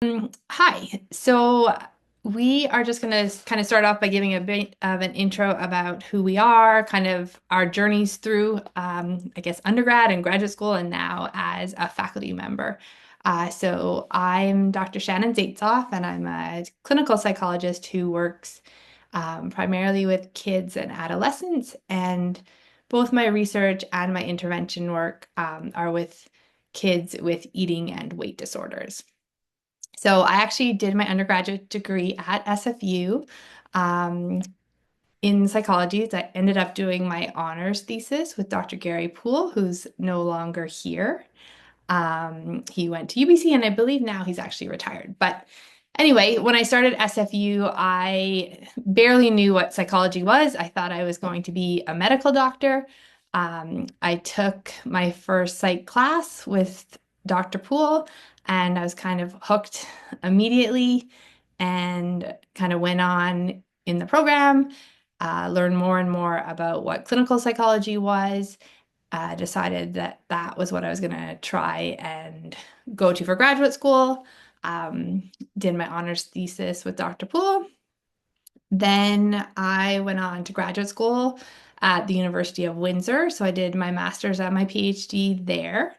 Hi. So we are just going to kind of start off by giving a bit of an intro about who we are, kind of our journeys through, I guess, undergrad and graduate school, and now as a faculty member. So I'm Dr. Shannon Zaitsoff, and I'm a clinical psychologist who works primarily with kids and adolescents. And both my research and my intervention work are with kids with eating and weight disorders. So I actually did my undergraduate degree at SFU in psychology. I ended up doing my honors thesis with Dr. Gary Poole, who's no longer here. He went to UBC, and I believe now he's actually retired. But anyway, when I started SFU, I barely knew what psychology was. I thought I was going to be a medical doctor. I took my first psych class with Dr. Poole, and I was kind of hooked immediately and kind of went on in the program, learned more and more about what clinical psychology was, decided that that was what I was going to try and go to for graduate school. Did my honors thesis with Dr. Poole. Then I went on to graduate school at the University of Windsor. So I did my master's and my PhD there.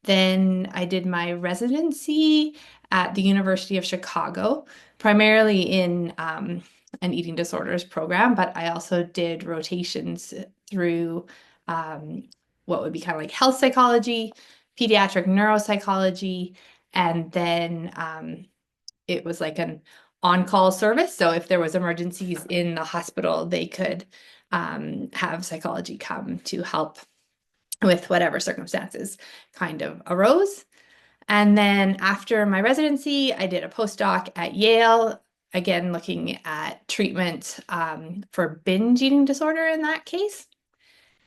Then I did my residency at the University of Chicago, primarily in an eating disorders program, but I also did rotations through um, what would be kind of like health psychology, pediatric neuropsychology, and then it was like an on-call service. So if there was emergencies in the hospital, they could have psychology come to help with whatever circumstances kind of arose. And then after my residency, I did a postdoc at Yale, again, looking at treatment for binge eating disorder in that case.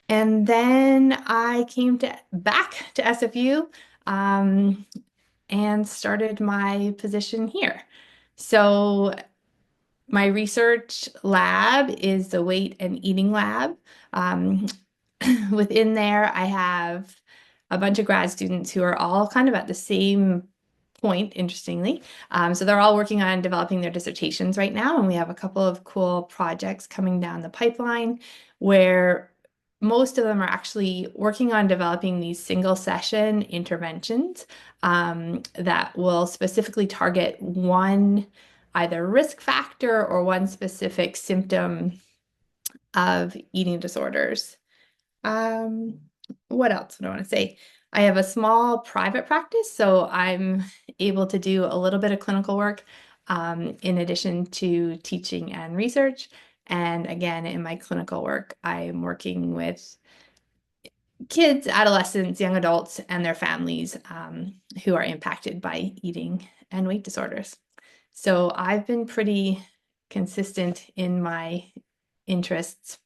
And then I came back to SFU and started my position here. So my research lab is the weight and eating lab. Um, Within there, I have a bunch of grad students who are all kind of at the same point, interestingly. So they're all working on developing their dissertations right now, and we have a couple of cool projects coming down the pipeline where most of them are actually working on developing these single session interventions that will specifically target one either risk factor or one specific symptom of eating disorders. Um, what else would I want to say? I have a small private practice, so I'm able to do a little bit of clinical work in addition to teaching and research. And again, in my clinical work, I'm working with kids, adolescents, young adults, and their families who are impacted by eating and weight disorders. So I've been pretty consistent in my interests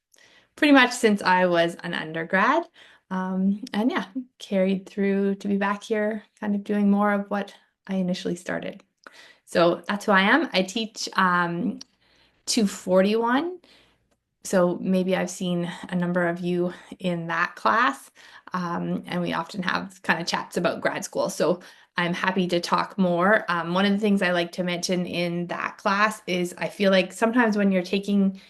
pretty much since I was an undergrad. And yeah, carried through to be back here, kind of doing more of what I initially started. So that's who I am. I teach 241. So maybe I've seen a number of you in that class. And we often have kind of chats about grad school. So I'm happy to talk more. One of the things I like to mention in that class is I feel like sometimes when you're taking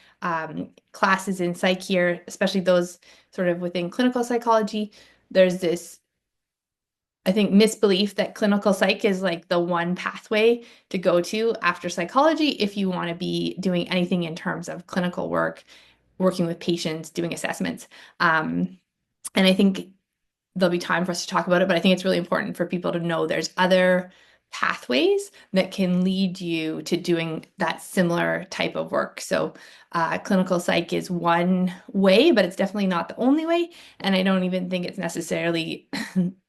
classes in psych here, especially those sort of within clinical psychology, there's this, I think, misbelief that clinical psych is like the one pathway to go to after psychology if you want to be doing anything in terms of clinical work, working with patients, doing assessments. And I think there'll be time for us to talk about it, but I think it's really important for people to know there's other pathways that can lead you to doing that similar type of work. So clinical psych is one way, but it's definitely not the only way. And I don't even think it's necessarily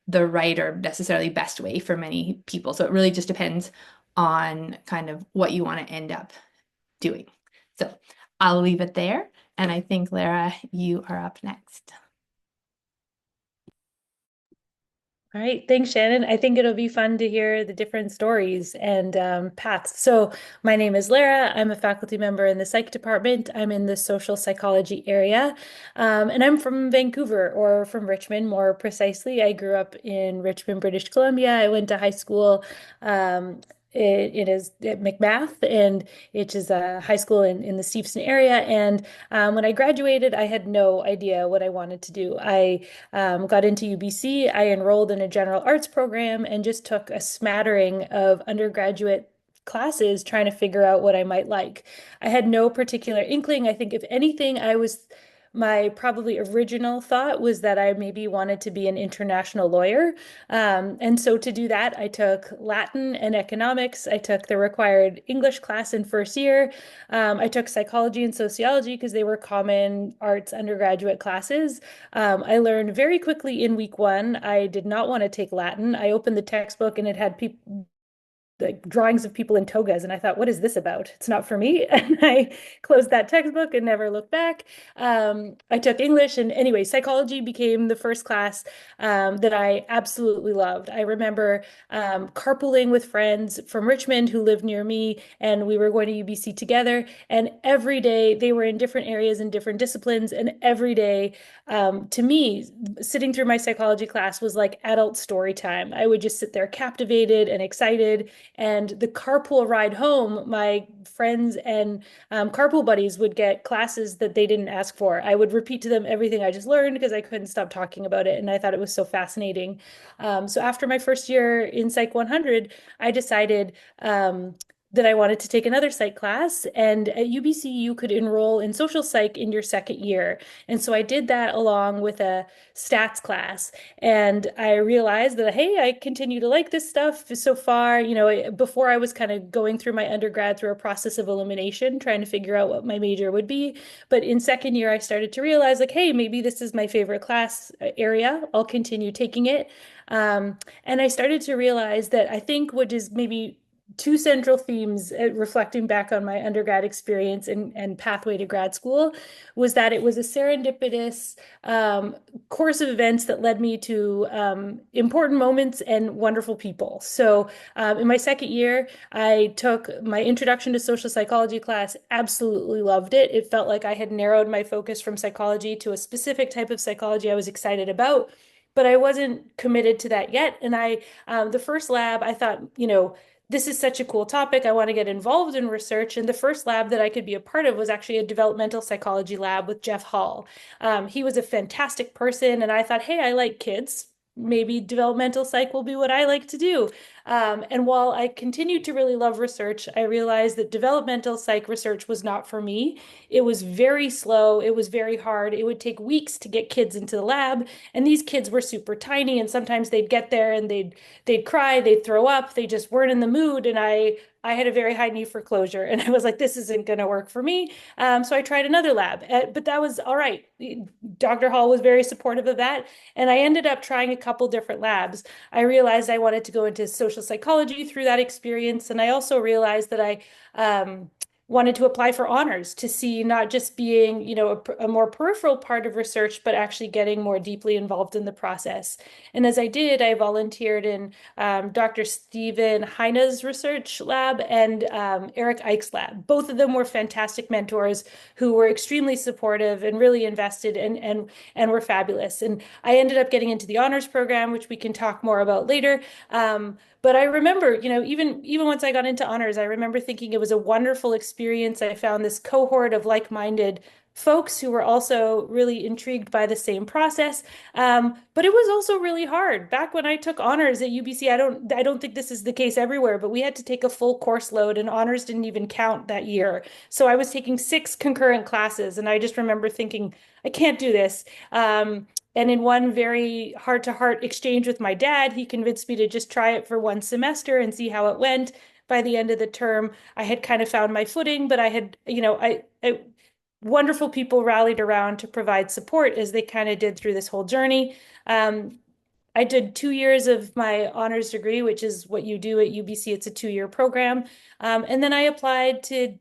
the right or necessarily best way for many people. So it really just depends on kind of what you want to end up doing. So I'll leave it there. And I think, Lara, you are up next. All right, thanks, Shannon. I think it'll be fun to hear the different stories and paths. So, my name is Lara. I'm a faculty member in the psych department. I'm in the social psychology area, and I'm from Vancouver or from Richmond, more precisely. I grew up in Richmond, British Columbia. I went to high school It is at McMath, and it is a high school in the Steveston area. And when I graduated, I had no idea what I wanted to do. I got into UBC. I enrolled in a general arts program and just took a smattering of undergraduate classes trying to figure out what I might like. I had no particular inkling. I think if anything, my probably original thought was that I maybe wanted to be an international lawyer. And so to do that, I took Latin and economics. I took the required English class in first year. I took psychology and sociology because they were common arts undergraduate classes. I learned very quickly in week one, I did not want to take Latin. I opened the textbook and it had people like drawings of people in togas, and I thought, what is this about? It's not for me. And I closed that textbook and never looked back. I took English, and anyway, psychology became the first class that I absolutely loved. I remember carpooling with friends from Richmond who lived near me, and we were going to UBC together. And every day they were in different areas and different disciplines, and every day to me, sitting through my psychology class was like adult story time. I would just sit there captivated and excited. And the carpool ride home, my friends and carpool buddies would get classes that they didn't ask for. I would repeat to them everything I just learned because I couldn't stop talking about it. And I thought it was so fascinating. So after my first year in Psych 100, I decided that I wanted to take another psych class. And at UBC, you could enroll in social psych in your second year. And so I did that along with a stats class. And I realized that, hey, I continue to like this stuff so far. You know, before I was kind of going through my undergrad through a process of elimination, trying to figure out what my major would be. But in second year, I started to realize, like, hey, maybe this is my favorite class area. I'll continue taking it. And I started to realize that I think what is maybe two central themes reflecting back on my undergrad experience and pathway to grad school was that it was a serendipitous course of events that led me to important moments and wonderful people. So in my second year, I took my introduction to social psychology class, absolutely loved it. It felt like I had narrowed my focus from psychology to a specific type of psychology I was excited about. But I wasn't committed to that yet. And the first lab, I thought, this is such a cool topic. I want to get involved in research. And the first lab that I could be a part of was actually a developmental psychology lab with Jeff Hall. He was a fantastic person. And I thought, hey, I like kids. Maybe developmental psych will be what I like to do. And while I continued to really love research, I realized that developmental psych research was not for me. It was very slow. It was very hard. It would take weeks to get kids into the lab. And these kids were super tiny. And sometimes they'd get there and they'd cry, they'd throw up, they just weren't in the mood. And I had a very high need for closure. And I was like, this isn't going to work for me. So I tried another lab, but that was all right. Dr. Hall was very supportive of that. And I ended up trying a couple different labs. I realized I wanted to go into social psychology through that experience. And I also realized that I wanted to apply for honors to see not just being, a more peripheral part of research, but actually getting more deeply involved in the process. And as I did, I volunteered in Dr. Stephen Heine's research lab and Eric Ike's lab. Both of them were fantastic mentors who were extremely supportive and really invested and were fabulous. And I ended up getting into the honors program, which we can talk more about later. But I remember, even once I got into honors, I remember thinking it was a wonderful experience. I found this cohort of like-minded folks who were also really intrigued by the same process. But it was also really hard. Back when I took honors at UBC, I don't think this is the case everywhere, but we had to take a full course load and honors didn't even count that year. So I was taking 6 concurrent classes, and I just remember thinking, I can't do this. And in one very heart-to-heart exchange with my dad, he convinced me to just try it for one semester and see how it went. By the end of the term, I had kind of found my footing, but I had, wonderful people rallied around to provide support as they kind of did through this whole journey. Um, I did 2 years of my honors degree, which is what you do at UBC. It's a 2-year program. And then I applied to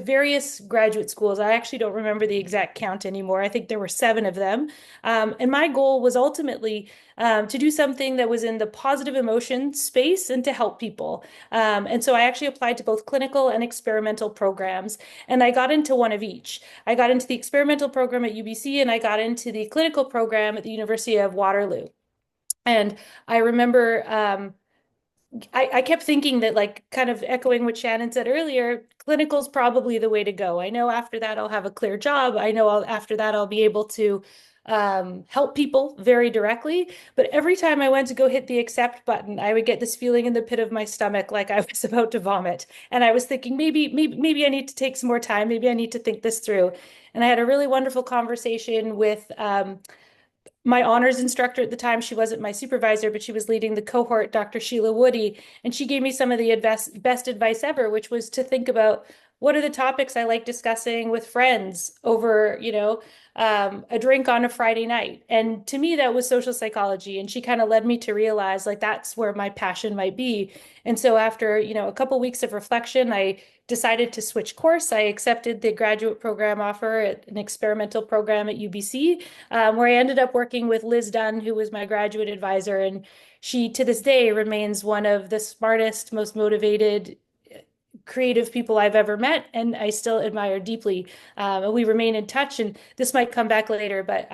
various graduate schools. I actually don't remember the exact count anymore. I think there were 7 of them. And my goal was ultimately to do something that was in the positive emotion space and to help people. And so I actually applied to both clinical and experimental programs, and I got into one of each. I got into the experimental program at UBC, and I got into the clinical program at the University of Waterloo. And I remember I kept thinking that, like, kind of echoing what Shannon said earlier, clinical's probably the way to go. I know after that I'll have a clear job. I know after that I'll be able to help people very directly. But every time I went to go hit the accept button, I would get this feeling in the pit of my stomach like I was about to vomit. And I was thinking, maybe I need to take some more time. Maybe I need to think this through. And I had a really wonderful conversation with my honors instructor at the time. She wasn't my supervisor, but she was leading the cohort, Dr. Sheila Woody, and she gave me some of the best advice ever, which was to think about what are the topics I like discussing with friends over, a drink on a Friday night. And to me, that was social psychology. And she kind of led me to realize like that's where my passion might be. And so after, a couple weeks of reflection, I decided to switch course. I accepted the graduate program offer at an experimental program at UBC, where I ended up working with Liz Dunn, who was my graduate advisor. And she, to this day, remains one of the smartest, most motivated, creative people I've ever met, and I still admire deeply. And we remain in touch, and this might come back later, but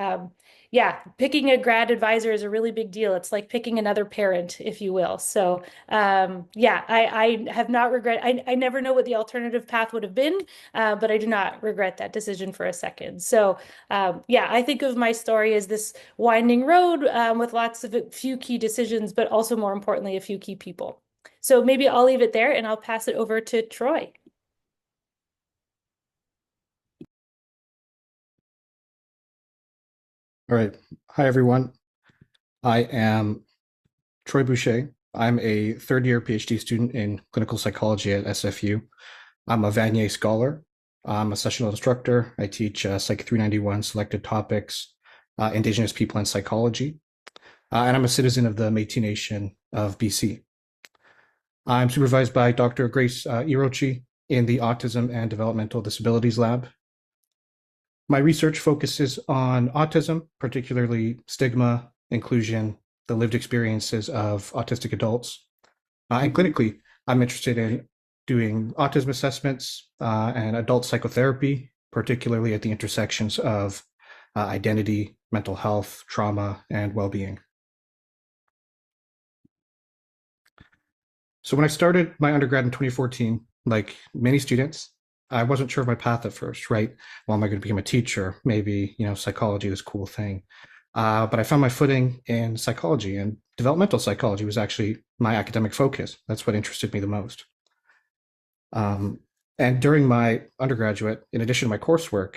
yeah, picking a grad advisor is a really big deal. It's like picking another parent, if you will. So yeah, I have not regret. I never know what the alternative path would have been, but I do not regret that decision for a second. So yeah, I think of my story as this winding road with lots of few key decisions, but also more importantly, a few key people. So maybe I'll leave it there and I'll pass it over to Troy. All right. Hi, everyone. I am Troy Boucher. I'm a third-year PhD student in clinical psychology at SFU. I'm a Vanier scholar. I'm a sessional instructor. I teach Psych 391 selected topics, Indigenous people and psychology. And I'm a citizen of the Métis Nation of BC. I'm supervised by Dr. Grace Irochi in the Autism and Developmental Disabilities Lab. My research focuses on autism, particularly stigma, inclusion, the lived experiences of autistic adults. And clinically, I'm interested in doing autism assessments and adult psychotherapy, particularly at the intersections of identity, mental health, trauma, and well-being. So when I started my undergrad in 2014, like many students, I wasn't sure of my path at first, right? Well, am I going to become a teacher? Maybe, psychology is a cool thing. But I found my footing in psychology, and developmental psychology was actually my academic focus. That's what interested me the most. And during my undergraduate, in addition to my coursework,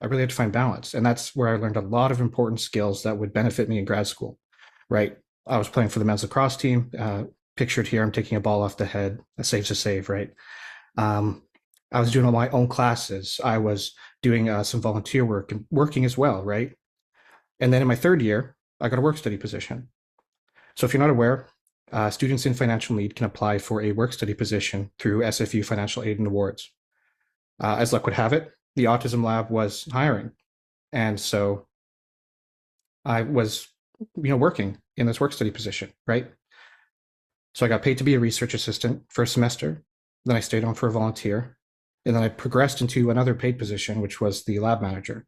I really had to find balance. And that's where I learned a lot of important skills that would benefit me in grad school, right? I was playing for the men's lacrosse team. Pictured here, I'm taking a ball off the head. A save's a save, right? I was doing all my own classes. I was doing some volunteer work and working as well, right? And then in my third year, I got a work study position. So if you're not aware, students in financial need can apply for a work study position through SFU Financial Aid and Awards. As luck would have it, the Autism Lab was hiring. And so I was, working in this work study position, right? So I got paid to be a research assistant for a semester. Then I stayed on for a volunteer. And then I progressed into another paid position, which was the lab manager.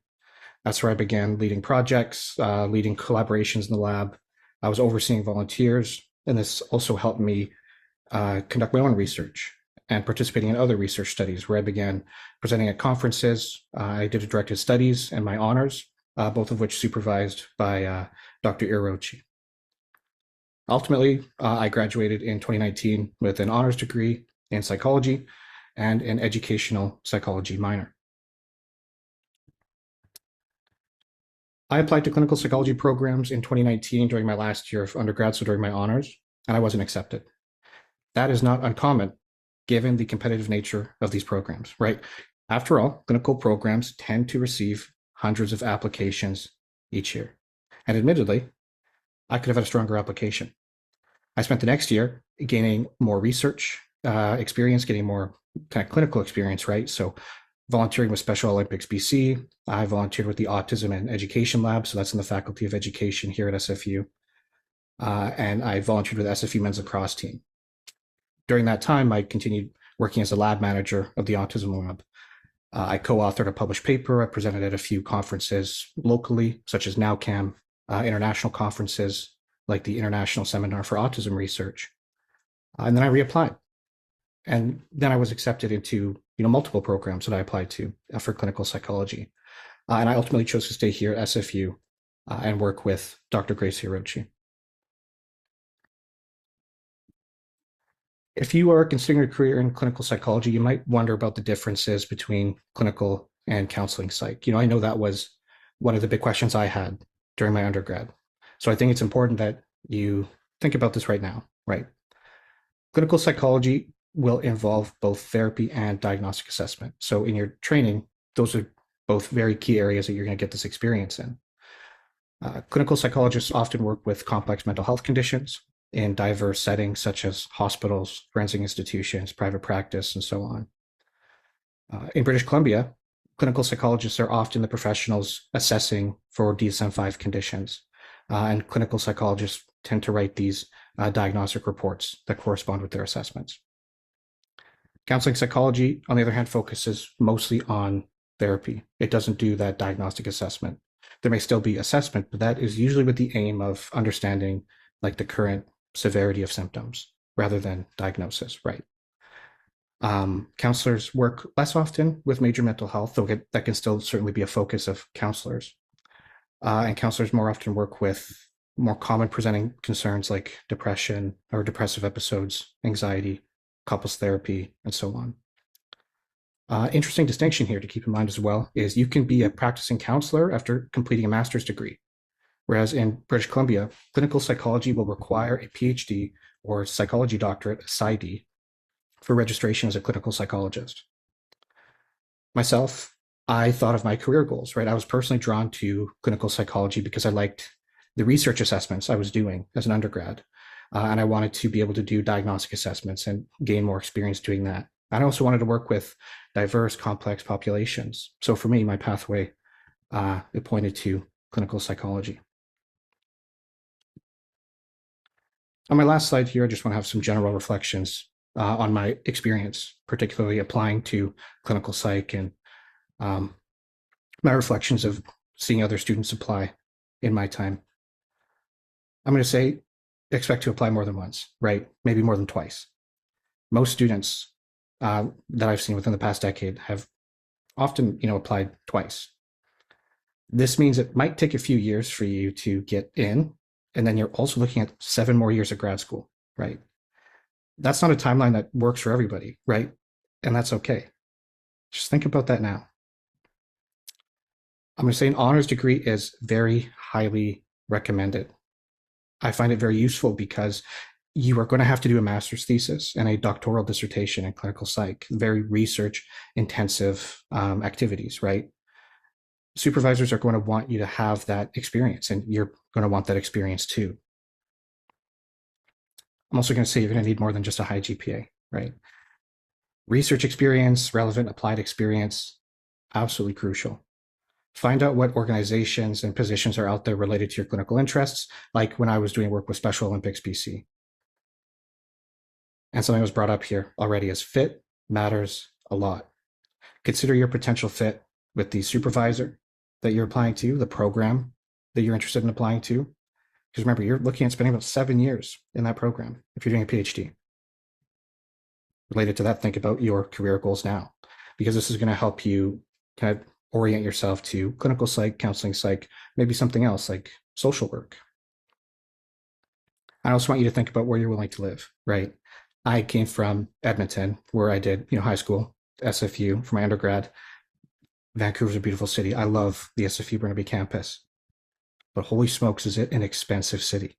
That's where I began leading projects, leading collaborations in the lab. I was overseeing volunteers, and this also helped me conduct my own research and participating in other research studies where I began presenting at conferences. I did directed studies and my honors, both of which supervised by Dr. Irochi. Ultimately, I graduated in 2019 with an honors degree in psychology and an educational psychology minor. I applied to clinical psychology programs in 2019 during my last year of undergrad, so during my honors, and I wasn't accepted. That is not uncommon given the competitive nature of these programs, right? After all, clinical programs tend to receive hundreds of applications each year. And admittedly, I could have had a stronger application. I spent the next year gaining more research experience, getting more kind of clinical experience, right? So volunteering with Special Olympics BC. I volunteered with the Autism and Education Lab, so that's in the Faculty of Education here at SFU. And I volunteered with SFU Men's Lacrosse team. During that time, I continued working as a lab manager of the Autism Lab. I co-authored a published paper. I presented at a few conferences locally, such as NowCam, international conferences like the International Seminar for Autism Research. And then I reapplied. And then I was accepted into multiple programs that I applied to for clinical psychology. And I ultimately chose to stay here at SFU and work with Dr. Grace Hirochi. If you are considering a career in clinical psychology, you might wonder about the differences between clinical and counseling psych. I know that was one of the big questions I had during my undergrad. So I think it's important that you think about this right now, right? Clinical psychology will involve both therapy and diagnostic assessment. So in your training, those are both very key areas that you're going to get this experience in. Clinical psychologists often work with complex mental health conditions in diverse settings such as hospitals, forensic institutions, private practice, and so on. In British Columbia, clinical psychologists are often the professionals assessing for DSM-5 conditions, and clinical psychologists tend to write these diagnostic reports that correspond with their assessments. Counseling psychology, on the other hand, focuses mostly on therapy. It doesn't do that diagnostic assessment. There may still be assessment, but that is usually with the aim of understanding like the current severity of symptoms rather than diagnosis, right? Counselors work less often with major mental health, though that can still certainly be a focus of counselors. And counselors more often work with more common presenting concerns like depression or depressive episodes, anxiety, couples therapy, and so on. Interesting distinction here to keep in mind as well is you can be a practicing counselor after completing a master's degree, whereas in British Columbia, clinical psychology will require a PhD or psychology doctorate, a PsyD, for registration as a clinical psychologist. Myself, I thought of my career goals, right? I was personally drawn to clinical psychology because I liked the research assessments I was doing as an undergrad. And I wanted to be able to do diagnostic assessments and gain more experience doing that. And I also wanted to work with diverse, complex populations. So for me, my pathway, it pointed to clinical psychology. On my last slide here, I just want to have some general reflections on my experience, particularly applying to clinical psych and my reflections of seeing other students apply in my time. I'm going to say, expect to apply more than once, right? Maybe more than twice. Most students that I've seen within the past decade have often, applied twice. This means it might take a few years for you to get in, and then you're also looking at 7 more years of grad school, right? That's not a timeline that works for everybody, right? And that's okay. Just think about that now. I'm going to say an honors degree is very highly recommended. I find it very useful because you are going to have to do a master's thesis and a doctoral dissertation in clinical psych, very research intensive activities, right? Supervisors are going to want you to have that experience, and you're going to want that experience too. I'm also going to say you're going to need more than just a high GPA, right? Research experience, relevant applied experience, absolutely crucial. Find out what organizations and positions are out there related to your clinical interests, like when I was doing work with Special Olympics BC. And something was brought up here already is fit matters a lot. Consider your potential fit with the supervisor that you're applying to, the program that you're interested in applying to. Because remember, you're looking at spending about 7 years in that program if you're doing a PhD. Related to that, think about your career goals now, because this is going to help you kind of orient yourself to clinical psych, counseling psych, maybe something else like social work. I also want you to think about where you're willing to live, right? I came from Edmonton, where I did, high school, SFU for my undergrad. Vancouver's a beautiful city. I love the SFU Burnaby campus, but holy smokes, is it an expensive city?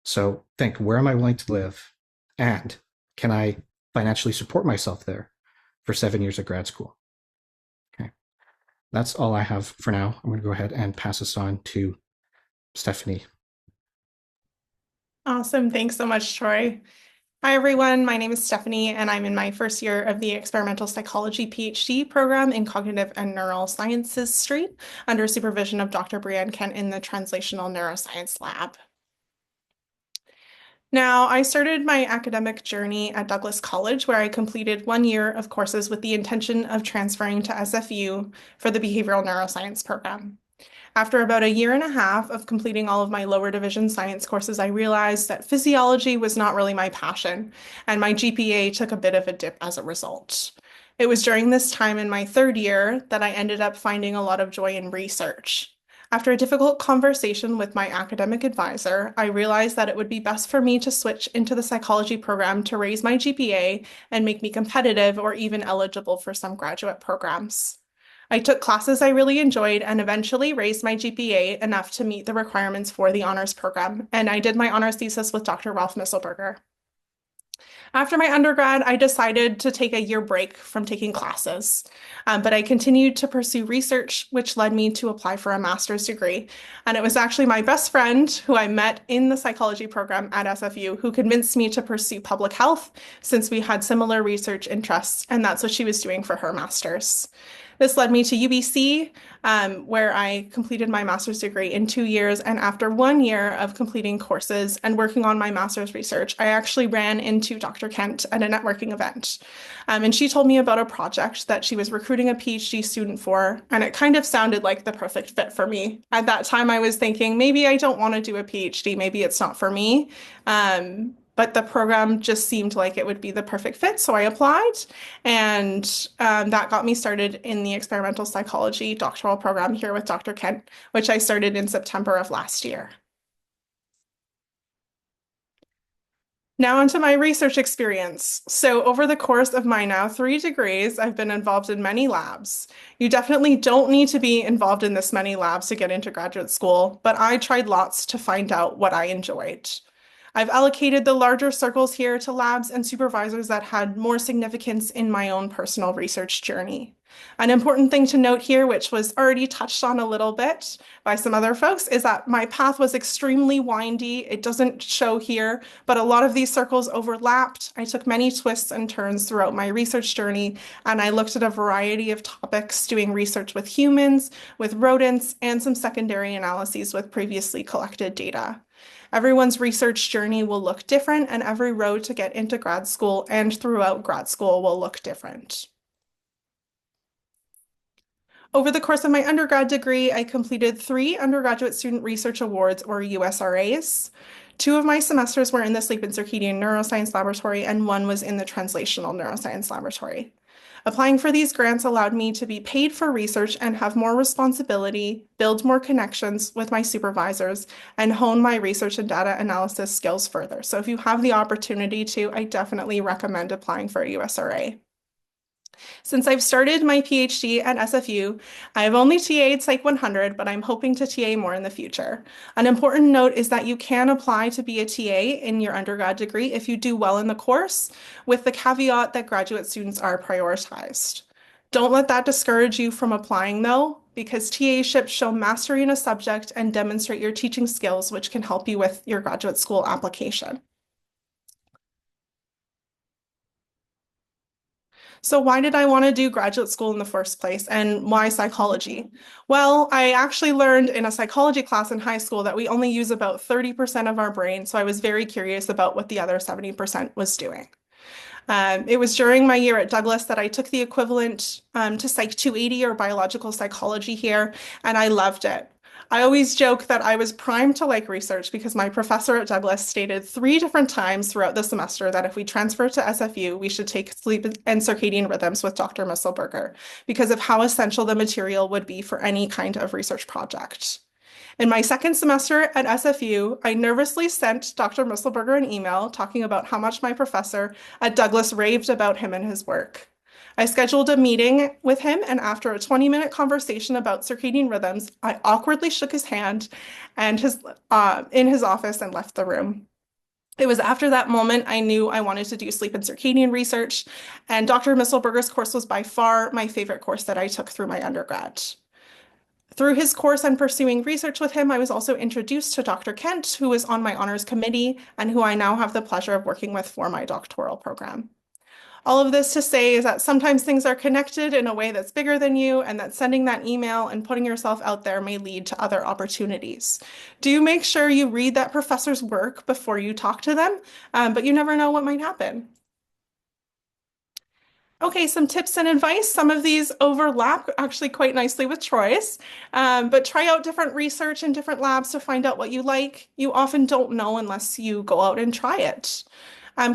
So think, where am I willing to live? And can I financially support myself there for 7 years of grad school? Okay. That's all I have for now. I'm going to go ahead and pass this on to Stephanie. Awesome. Thanks so much, Troy. Hi, everyone. My name is Stephanie, and I'm in my first year of the Experimental Psychology PhD program in Cognitive and Neurosciences stream under supervision of Dr. Brianne Kent in the Translational Neuroscience Lab. Now, I started my academic journey at Douglas College, where I completed 1 year of courses with the intention of transferring to SFU for the Behavioral Neuroscience program. After about a year and a half of completing all of my lower division science courses, I realized that physiology was not really my passion, and my GPA took a bit of a dip as a result. It was during this time in my third year that I ended up finding a lot of joy in research. After a difficult conversation with my academic advisor, I realized that it would be best for me to switch into the psychology program to raise my GPA and make me competitive or even eligible for some graduate programs. I took classes I really enjoyed and eventually raised my GPA enough to meet the requirements for the honors program, and I did my honors thesis with Dr. Ralph Misselberger. After my undergrad, I decided to take a year break from taking classes, but I continued to pursue research, which led me to apply for a master's degree. And it was actually my best friend who I met in the psychology program at SFU who convinced me to pursue public health since we had similar research interests, and that's what she was doing for her master's. This led me to UBC, where I completed my master's degree in 2 years. And after 1 year of completing courses and working on my master's research, I actually ran into Dr. Kent at a networking event. And she told me about a project that she was recruiting a PhD student for, and it kind of sounded like the perfect fit for me. At that time, I was thinking, maybe I don't want to do a PhD, maybe it's not for me. But the program just seemed like it would be the perfect fit, so I applied, and that got me started in the experimental psychology doctoral program here with Dr. Kent, which I started in September of last year. Now onto my research experience. So over the course of my now 3 degrees, I've been involved in many labs. You definitely don't need to be involved in this many labs to get into graduate school, but I tried lots to find out what I enjoyed. I've allocated the larger circles here to labs and supervisors that had more significance in my own personal research journey. An important thing to note here, which was already touched on a little bit by some other folks, is that my path was extremely windy. It doesn't show here, but a lot of these circles overlapped. I took many twists and turns throughout my research journey, and I looked at a variety of topics, doing research with humans, with rodents, and some secondary analyses with previously collected data. Everyone's research journey will look different, and every road to get into grad school and throughout grad school will look different. Over the course of my undergrad degree, I completed 3 undergraduate student research awards, or USRAs. 2 of my semesters were in the sleep and circadian neuroscience laboratory, and 1 was in the translational neuroscience laboratory. Applying for these grants allowed me to be paid for research and have more responsibility, build more connections with my supervisors, and hone my research and data analysis skills further. So if you have the opportunity to, I definitely recommend applying for a USRA. Since I've started my PhD at SFU, I've only TA'd Psych 100, but I'm hoping to TA more in the future. An important note is that you can apply to be a TA in your undergrad degree if you do well in the course, with the caveat that graduate students are prioritized. Don't let that discourage you from applying though, because TAships show mastery in a subject and demonstrate your teaching skills, which can help you with your graduate school application. So why did I want to do graduate school in the first place, and why psychology? Well, I actually learned in a psychology class in high school that we only use about 30% of our brain, so I was very curious about what the other 70% was doing. It was during my year at Douglas that I took the equivalent to Psych 280 or biological psychology here, and I loved it. I always joke that I was primed to like research because my professor at Douglas stated 3 different times throughout the semester that if we transfer to SFU, we should take sleep and circadian rhythms with Dr. Misselberger because of how essential the material would be for any kind of research project. In my second semester at SFU, I nervously sent Dr. Misselberger an email talking about how much my professor at Douglas raved about him and his work. I scheduled a meeting with him, and after a 20-minute conversation about circadian rhythms, I awkwardly shook his hand and in his office and left the room. It was after that moment I knew I wanted to do sleep and circadian research, and Dr. Misselberger's course was by far my favorite course that I took through my undergrad. Through his course and pursuing research with him, I was also introduced to Dr. Kent, who was on my honors committee and who I now have the pleasure of working with for my doctoral program. All of this to say is that sometimes things are connected in a way that's bigger than you, and that sending that email and putting yourself out there may lead to other opportunities. Do make sure you read that professor's work before you talk to them, but you never know what might happen. Okay, some tips and advice. Some of these overlap actually quite nicely with Troy's, but try out different research in different labs to find out what you like. You often don't know unless you go out and try it.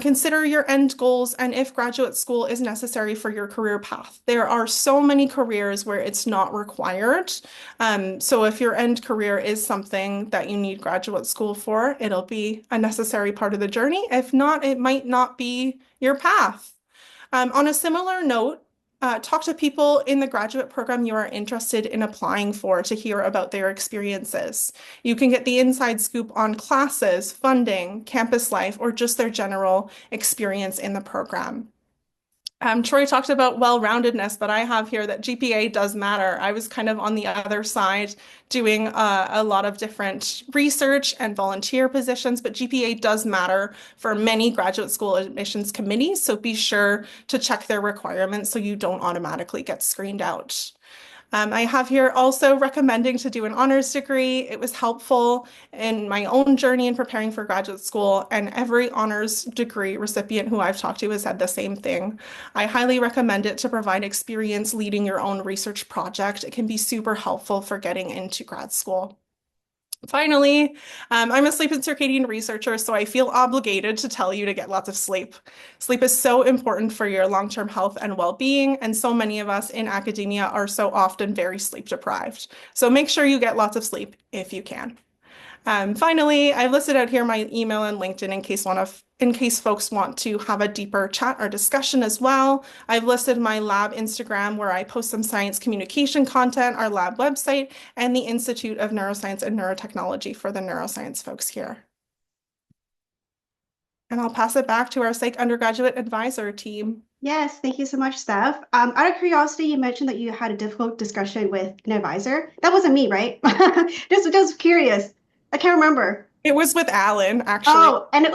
Consider your end goals and if graduate school is necessary for your career path. There are so many careers where it's not required. So if your end career is something that you need graduate school for, it'll be a necessary part of the journey. If not, it might not be your path. On a similar note, talk to people in the graduate program you are interested in applying for to hear about their experiences. You can get the inside scoop on classes, funding, campus life, or just their general experience in the program. Troy talked about well-roundedness, but I have here that GPA does matter. I was kind of on the other side doing a lot of different research and volunteer positions, but GPA does matter for many graduate school admissions committees, so be sure to check their requirements so you don't automatically get screened out. I have here also recommending to do an honors degree. It was helpful in my own journey in preparing for graduate school, and every honors degree recipient who I've talked to has said the same thing. I highly recommend it to provide experience leading your own research project. It can be super helpful for getting into grad school. Finally, I'm a sleep and circadian researcher, so I feel obligated to tell you to get lots of sleep. Sleep is so important for your long-term health and well-being, and so many of us in academia are so often very sleep deprived. So make sure you get lots of sleep if you can. Finally, I've listed out here my email and LinkedIn in case folks want to have a deeper chat or discussion as well. I've listed my lab Instagram where I post some science communication content, our lab website, and the Institute of Neuroscience and Neurotechnology for the neuroscience folks here. And I'll pass it back to our psych undergraduate advisor team. Yes, thank you so much, Steph. Out of curiosity, you mentioned that you had a difficult discussion with an advisor. That wasn't me, right? Just curious. I can't remember. It was with Alan, actually. Oh, and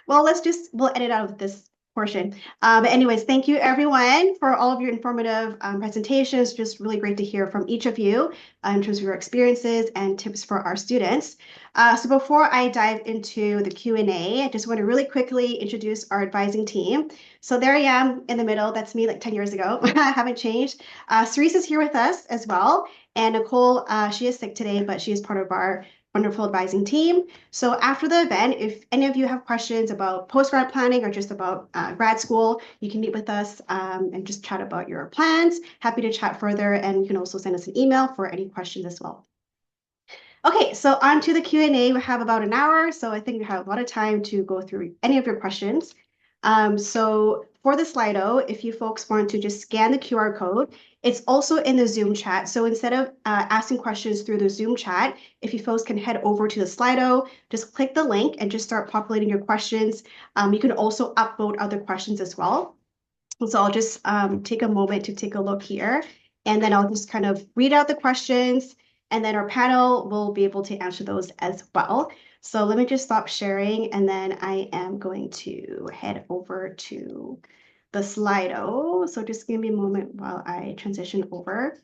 well, we'll edit out of this portion. But anyways, thank you everyone for all of your informative presentations. Just really great to hear from each of you in terms of your experiences and tips for our students. So before I dive into the Q&A, I just want to really quickly introduce our advising team. So there I am in the middle. That's me like 10 years ago. I haven't changed. Cerise is here with us as well. And Nicole, she is sick today, but she is part of our wonderful advising team. So after the event, if any of you have questions about post-grad planning or just about grad school, you can meet with us and just chat about your plans. Happy to chat further, and you can also send us an email for any questions as well. Okay, so on to the Q&A. We have about an hour, so I think we have a lot of time to go through any of your questions. So for the Slido, if you folks want to just scan the QR code, it's also in the Zoom chat. So instead of asking questions through the Zoom chat, if you folks can head over to the Slido, just click the link and just start populating your questions. You can also upvote other questions as well. So I'll just take a moment to take a look here, and then I'll just kind of read out the questions, and then our panel will be able to answer those as well. So let me just stop sharing, and then I am going to head over to the Slido. So just give me a moment while I transition over.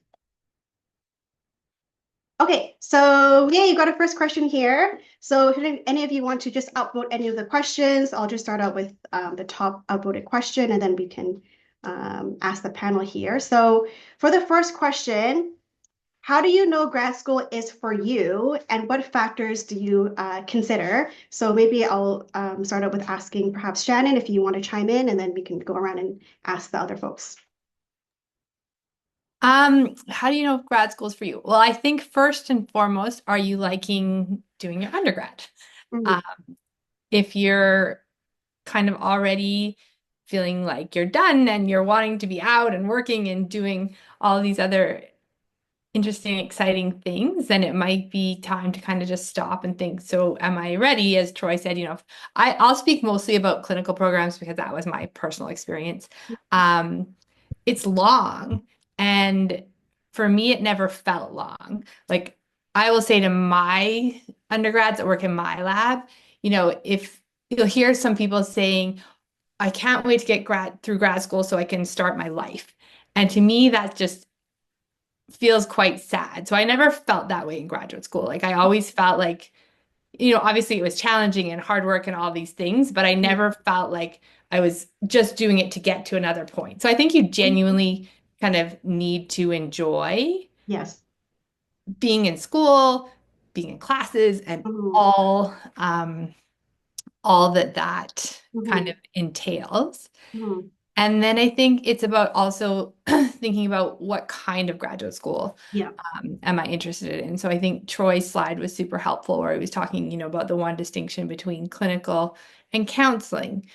Okay, so yeah, you got a first question here. So if any of you want to just upvote any of the questions, I'll just start out with the top upvoted question, and then we can ask the panel here. So for the first question, how do you know grad school is for you, and what factors do you consider? So maybe I'll start out with asking perhaps Shannon if you want to chime in, and then we can go around and ask the other folks. How do you know if grad school is for you? Well, I think first and foremost, are you liking doing your undergrad? If you're kind of already feeling like you're done and you're wanting to be out and working and doing all these other interesting, exciting things, then it might be time to kind of just stop and think, so am I ready? As Troy said, I'll speak mostly about clinical programs because that was my personal experience. It's long, and for me, it never felt long. Like I will say to my undergrads that work in my lab, if you'll hear some people saying, I can't wait to get through grad school so I can start my life. And to me, that just feels quite sad. So I never felt that way in graduate school. Like I always felt like obviously it was challenging and hard work and all these things, but I never felt like I was just doing it to get to another point. So I think you genuinely kind of need to enjoy Yes. being in school, being in classes, and Mhm. all that kind Mhm. of entails. Mhm. And then I think it's about also thinking about what kind of graduate school Yeah. am I interested in. So I think Troy's slide was super helpful where he was talking, about the one distinction between clinical and counseling.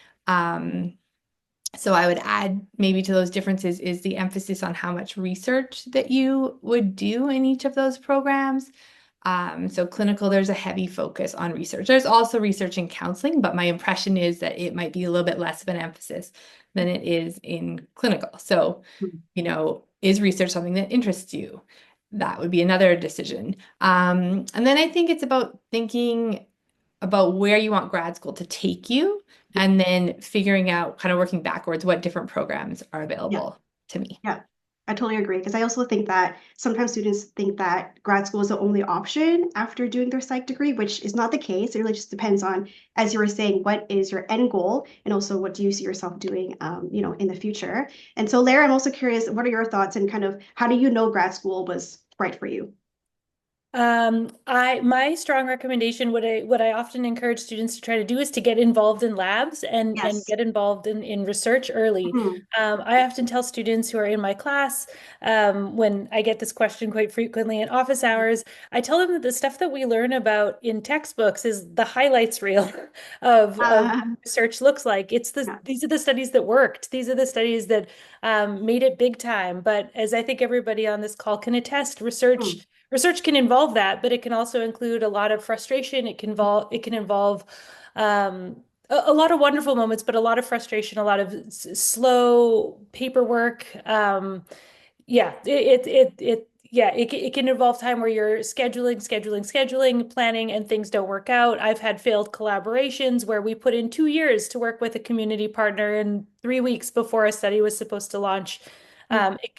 So I would add maybe to those differences is the emphasis on how much research that you would do in each of those programs. So clinical, there's a heavy focus on research. There's also research in counseling, but my impression is that it might be a little bit less of an emphasis than it is in clinical. So, Mhm. Is research something that interests you? That would be another decision. And then I think it's about thinking about where you want grad school to take you, and then figuring out, kind of working backwards, what different programs are Yeah. available to me. Yeah. I totally agree because I also think that sometimes students think that grad school is the only option after doing their psych degree, which is not the case. It really just depends on, as you were saying, what is your end goal, and also what do you see yourself doing, in the future. And so, Lara, I'm also curious, what are your thoughts and kind of how do you know grad school was right for you? My strong recommendation, what I often encourage students to try to do is to get involved in labs and Yes. get involved in research early. Mhm. I often tell students who are in my class, when I get this question quite frequently in office hours, I tell them that the stuff that we learn about in textbooks is the highlights reel of what Uh, research looks like. yeah. These are the studies that worked. These are the studies that made it big time. But as I think everybody on this call can attest, Mhm. research can involve that, but it can also include a lot of frustration. It can involve a lot of wonderful moments, but a lot of frustration, a lot of slow paperwork. Yeah, it can involve time where you're scheduling, planning, and things don't work out. I've had failed collaborations where we put in 2 years to work with a community partner and 3 weeks before a study was supposed to launch.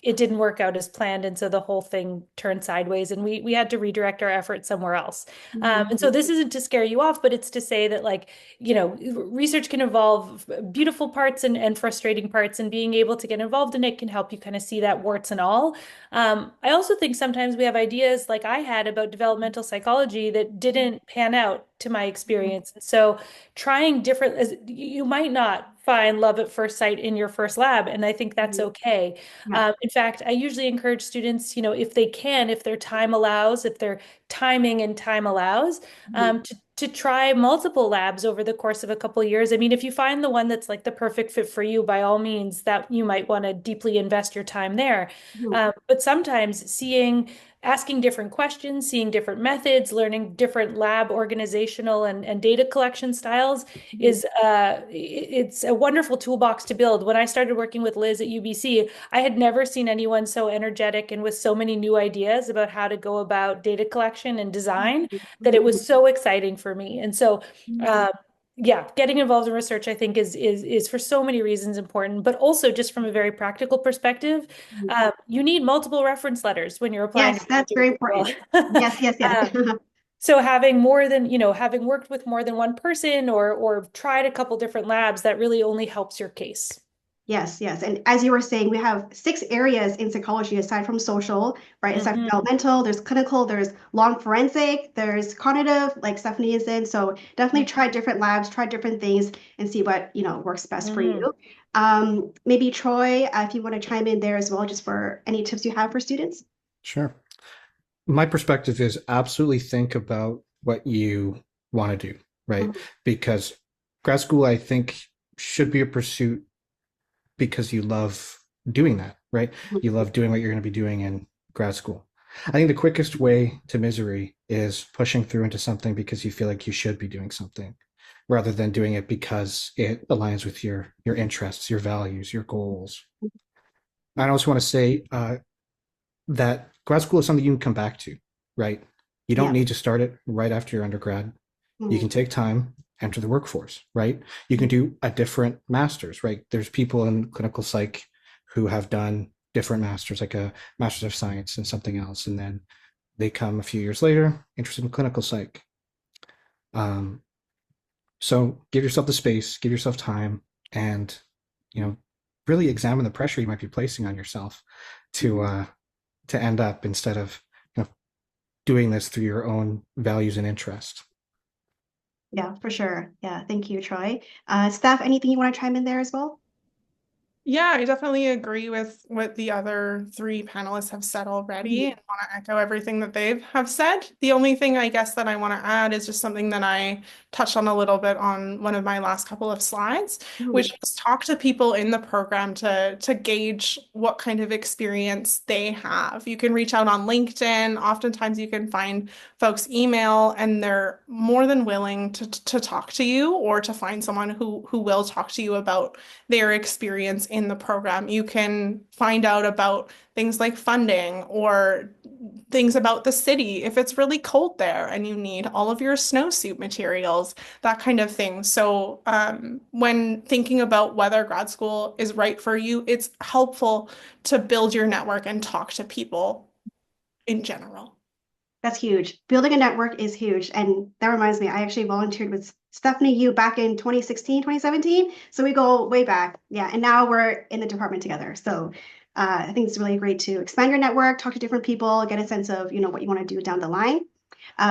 It didn't work out as planned, and so the whole thing turned sideways, and we had to redirect our efforts somewhere else. And so Mhm. this isn't to scare you off, but it's to say that, like, research can involve beautiful parts and frustrating parts, and being able to get involved in it can help you kind of see that warts and all. I also think sometimes we have ideas like I had about developmental psychology that didn't pan out to my experience. And so trying different, you might not find love at first sight in your first lab, and I think that's Mhm. okay. Yeah. In fact, I usually encourage students, if they can, if their time allows, if their timing and time allows, Mhm. to try multiple labs over the course of a couple of years. I mean, if you find the one that's like the perfect fit for you, by all means, that you might want to deeply invest your time there. Mhm. But sometimes asking different questions, seeing different methods, learning different lab organizational and data collection styles Mhm. it's a wonderful toolbox to build. When I started working with Liz at UBC, I had never seen anyone so energetic and with so many new ideas about how to go about data collection and design that it was so exciting for me. And so, Mhm. uh, yeah, getting involved in research, I think, is for so many reasons important, but also just from a very practical perspective, Mhm. you need multiple reference letters when you're applying to Yes, that's very graduate important. school. Yes, yes, yes. So having worked with more than one person or tried a couple different labs, that really only helps your case. Yes, yes. And as you were saying, we have 6 areas in psychology aside from social, right? Aside from Hmm. developmental, there's clinical, there's long forensic, there's cognitive, like Stephanie is in. So definitely try different labs, try different things, and see what, works best for Hmm. you. Maybe Troy, if you want to chime in there as well, just for any tips you have for students. Sure. My perspective is absolutely think about what you want to do, right? Mhm. Because grad school, I think, should be a pursuit because you love doing that, right? You love doing what you're going to be doing in grad school. I think the quickest way to misery is pushing through into something because you feel like you should be doing something rather than doing it because it aligns with your interests, your values, your goals. I also want to say that grad school is something you can come back to, right? You don't Yeah. need to start it right after your undergrad. You Mhm. can take time, enter the workforce, right? You can do a different master's, right? There's people in clinical psych who have done different masters, like a master's of science and something else, and then they come a few years later interested in clinical psych. Um, so give yourself the space, give yourself time, and really examine the pressure you might be placing on yourself to end up instead of doing this through your own values and interest. Yeah, for sure. Yeah, thank you, Troy. Steph, anything you want to chime in there as well? Yeah, I definitely agree with what the other three panelists have said already, and want to echo everything that they have said. The only thing I guess that I want to add is just something that I touched on a little bit on one of my last couple of slides, which was talk to people in the program to gauge what kind of experience they have. You can reach out on LinkedIn. Oftentimes you can find folks' email, and they're more than willing to talk to you or to find someone who will talk to you about their experience in the program. You can find out about things like funding or things about the city if it's really cold there and you need all of your snowsuit materials, that kind of thing. So when thinking about whether grad school is right for you, it's helpful to build your network and talk to people in general. That's huge. Building a network is huge. And that reminds me, I actually volunteered with Stephanie Yu back in 2016, 2017. So we go way back. Yeah. And now we're in the department together. So I think it's really great to expand your network, talk to different people, get a sense of, what you want to do down the line.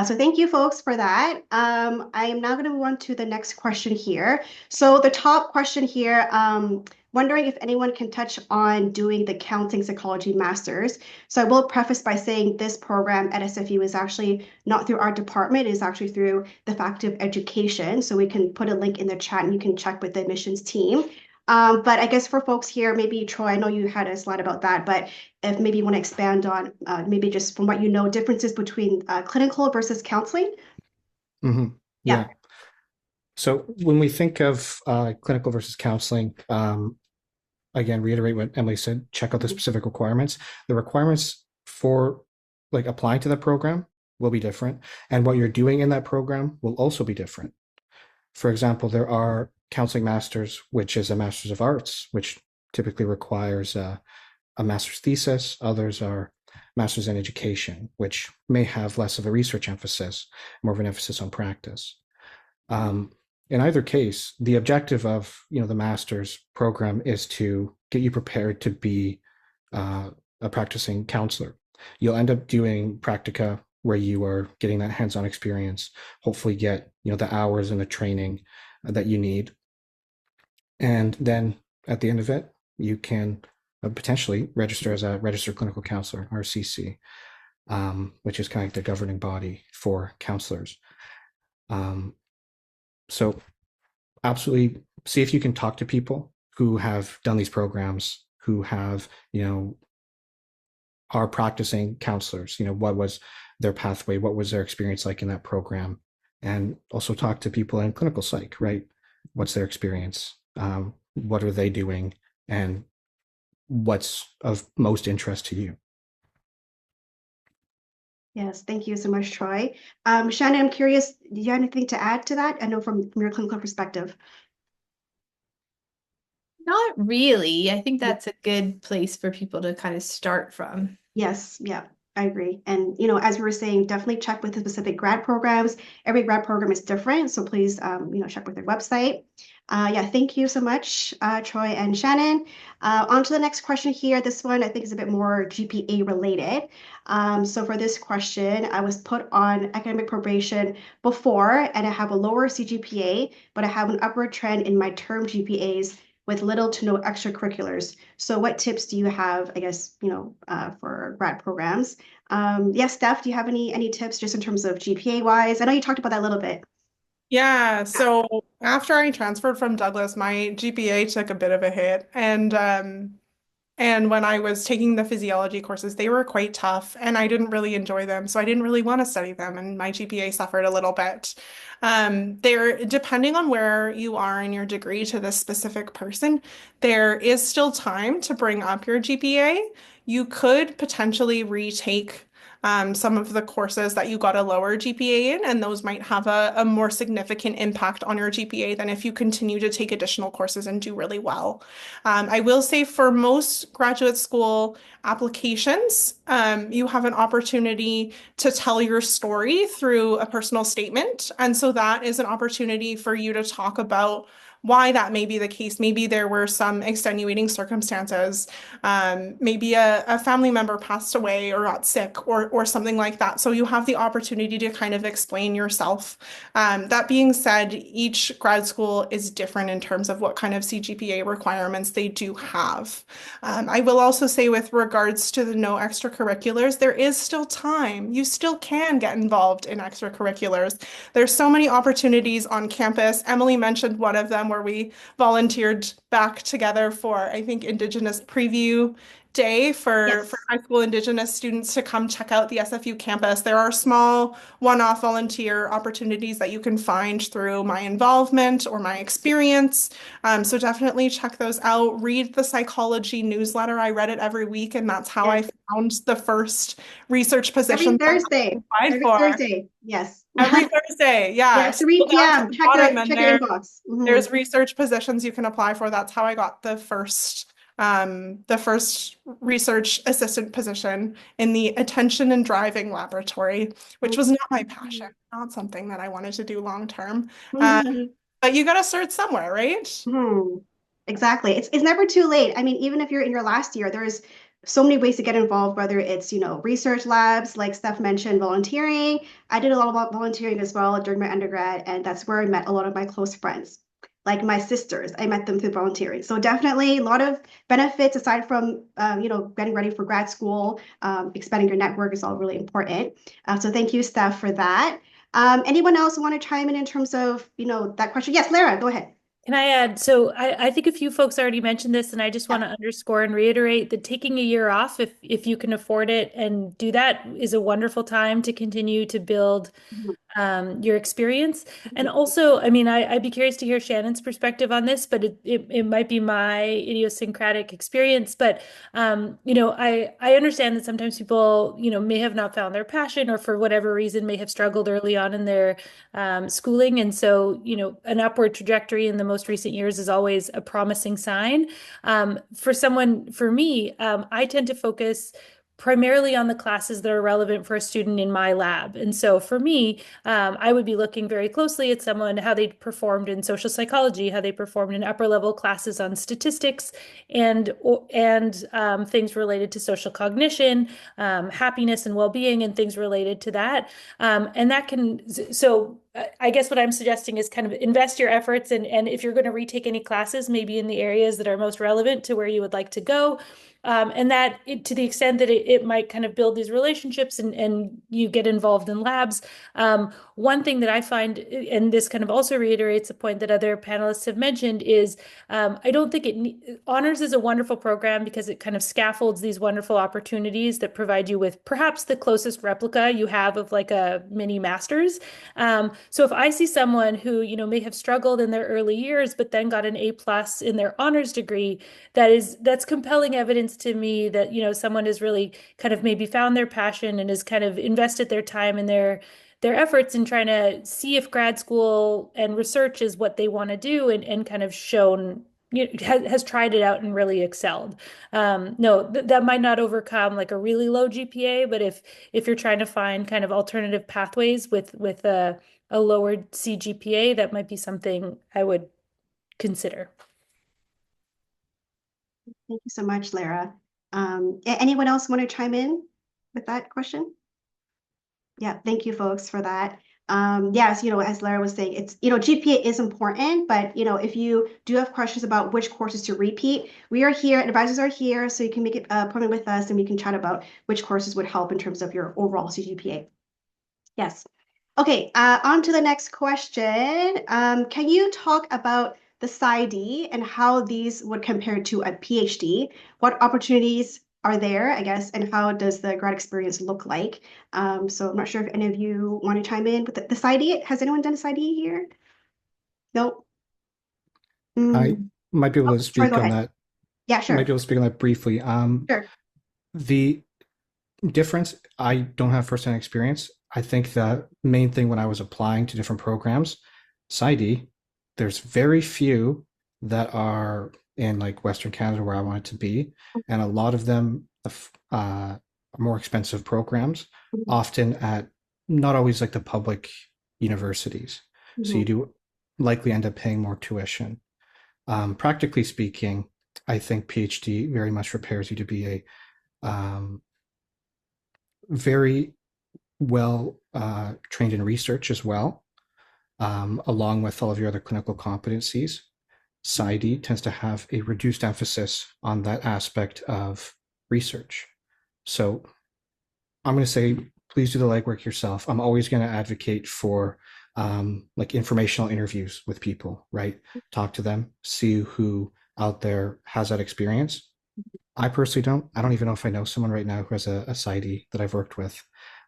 So thank you folks for that. I am now going to move on to the next question here. So the top question here, wondering if anyone can touch on doing the counseling psychology masters. So I will preface by saying this program at SFU is actually not through our department, it is actually through the Faculty of Education. So we can put a link in the chat and you can check with the admissions team. But I guess for folks here, maybe Troy, I know you had a slide about that, but if maybe you want to expand on maybe just from what you know, differences between clinical versus counseling. Mm-hmm. Yeah. So when we think of clinical versus counseling, again, reiterate what Emily said, check out the specific requirements. The requirements for applying to that program will be different. And what you're doing in that program will also be different. For example, there are counseling masters, which is a master's of arts, which typically requires a master's thesis. Others are masters in education, which may have less of a research emphasis, more of an emphasis on practice. In either case, the objective of the master's program is to get you prepared to be a practicing counselor. You'll end up doing practica where you are getting that hands-on experience, hopefully get the hours and the training that you need. And then at the end of it, you can potentially register as a registered clinical counselor, RCC, which is kind of the governing body for counselors. So absolutely see if you can talk to people who have done these programs, who have, are practicing counselors, what was their pathway, what was their experience like in that program, and also talk to people in clinical psych, right? What's their experience? What are they doing? And what's of most interest to you? Yes, thank you so much, Troy. Shannon, I'm curious, do you have anything to add to that? I know from your clinical perspective. Not really. I think that's a good place for people to kind of start from. Yes, yeah, I agree. And, as we were saying, definitely check with the specific grad programs. Every grad program is different, so please, check with their website. Yeah, thank you so much, Troy and Shannon. On to the next question here. This one I think is a bit more GPA related. So for this question, I was put on academic probation before, and I have a lower CGPA, but I have an upward trend in my term GPAs with little to no extracurriculars. So what tips do you have, I guess, for grad programs? Yes, Steph, do you have any tips just in terms of GPA wise? I know you talked about that a little bit. Yeah, so after I transferred from Douglas, my GPA took a bit of a hit, and when I was taking the physiology courses, they were quite tough and I didn't really enjoy them. So I didn't really want to study them and my GPA suffered a little bit. They're depending on where you are in your degree to this specific person, there is still time to bring up your GPA. You could potentially retake some of the courses that you got a lower GPA in, and those might have a more significant impact on your GPA than if you continue to take additional courses and do really well. I will say for most graduate school applications, you have an opportunity to tell your story through a personal statement. And so that is an opportunity for you to talk about why that may be the case. Maybe there were some extenuating circumstances. Maybe a family member passed away or got sick or something like that. So you have the opportunity to kind of explain yourself. That being said, each grad school is different in terms of what kind of CGPA requirements they do have. I will also say with regards to the no extracurriculars, there is still time. You still can get involved in extracurriculars. There's so many opportunities on campus. Emily mentioned one of them where we volunteered back together for, I think, Indigenous Preview Day for Yes. high school Indigenous students to come check out the SFU campus. There are small one-off volunteer opportunities that you can find through my involvement or my experience. So definitely check those out. Read the psychology newsletter. I read it every week, and that's how I Yes. found the first research Every position that Thursday. I applied Every for. Thursday. Yes. Every Thursday, Yeah, yeah. 3 Scroll down to p.m. the Check bottom, your and check your inbox. there's research positions you can apply for. That's how I got the first research assistant position in the attention and driving laboratory, which was not my passion, not something that I wanted to do long term. But you got to start somewhere, right? Exactly. It's never too late. I mean, even if you're in your last year, there's so many ways to get involved, whether it's, research labs, like Steph mentioned, volunteering. I did a lot of volunteering as well during my undergrad, and that's where I met a lot of my close friends. Like my sisters, I met them through volunteering. So definitely a lot of benefits aside from, getting ready for grad school, expanding your network is all really important. So thank you, Steph, for that. Anyone else want to chime in terms of, that question? Yes, Lara, go ahead. Can I add? So I think a few folks already mentioned this, and I just want to underscore and reiterate that taking a year off, if you can afford it and do that, is a wonderful time to continue to build your experience. And also, I mean, I'd be curious to hear Shannon's perspective on this, but it might be my idiosyncratic experience. But, I understand that sometimes people, may have not found their passion or for whatever reason may have struggled early on in their schooling. And so, an upward trajectory in the most recent years is always a promising sign. For me, I tend to focus primarily on the classes that are relevant for a student in my lab. And so for me, I would be looking very closely at someone, how they performed in social psychology, how they performed in upper level classes on statistics and things related to social cognition, happiness and well-being, and things related to that. I guess what I'm suggesting is kind of invest your efforts, and if you're going to retake any classes, maybe in the areas that are most relevant to where you would like to go. And that to the extent that it might kind of build these relationships and you get involved in labs. One thing that I find, and this kind of also reiterates a point that other panelists have mentioned, is I don't think honors is a wonderful program because it kind of scaffolds these wonderful opportunities that provide you with perhaps the closest replica you have of like a mini master's. So if I see someone who, may have struggled in their early years, but then got an A+ in their honors degree, that's compelling evidence to me that, someone has really kind of maybe found their passion and has kind of invested their time and their efforts in trying to see if grad school and research is what they want to do, and kind of shown, has tried it out and really excelled. No, that might not overcome like a really low GPA, but if you're trying to find kind of alternative pathways with a lowered CGPA, that might be something I would consider. Thank you so much, Lara. Anyone else want to chime in with that question? Yeah, thank you, folks, for that. Yes, as Lara was saying, it's, GPA is important, but, if you do have questions about which courses to repeat, we are here, advisors are here, so you can make an appointment with us and we can chat about which courses would help in terms of your overall CGPA. Yes. Okay, on to the next question. Can you talk about the PsyD and how these would compare to a PhD? What opportunities are there, I guess, and how does the grad experience look like? So I'm not sure if any of you want to chime in with the PsyD. Has anyone done a PsyD here? Nope. I might be able to speak go on ahead. that. Yeah, sure. Might be able to speak on that briefly. Sure. difference, I don't have firsthand experience. I think the main thing when I was applying to different programs, PSYD, there's very few that are in like Western Canada where I wanted to be, and a lot of them are more expensive programs, often at not always like the public universities. So you do likely end up paying more tuition. Practically speaking, I think PhD very much prepares you to be a very well trained in research as well, along with all of your other clinical competencies. PsyD tends to have a reduced emphasis on that aspect of research. So I'm going to say, please do the legwork yourself. I'm always going to advocate for like informational interviews with people, right? Talk to them, see who out there has that experience. I personally don't. I don't even know if I know someone right now who has a PsyD that I've worked with.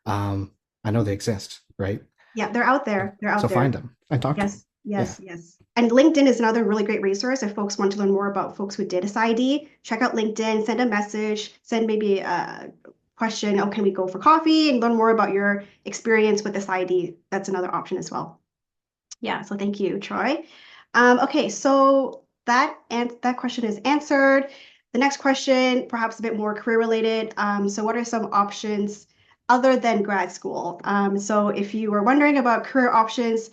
I know they exist, right? Yeah, they're out there. They're out So there. find them and talk to them. Yes, yes. And LinkedIn is another really great resource. If folks want to learn more about folks who did a PsyD, check out LinkedIn, send a message, send maybe a question, oh, can we go for coffee and learn more about your experience with the PsyD? That's another option as well. Yeah, so thank you, Troy. Okay, so that question is answered. The next question, perhaps a bit more career related. So what are some options other than grad school? So if you were wondering about career options,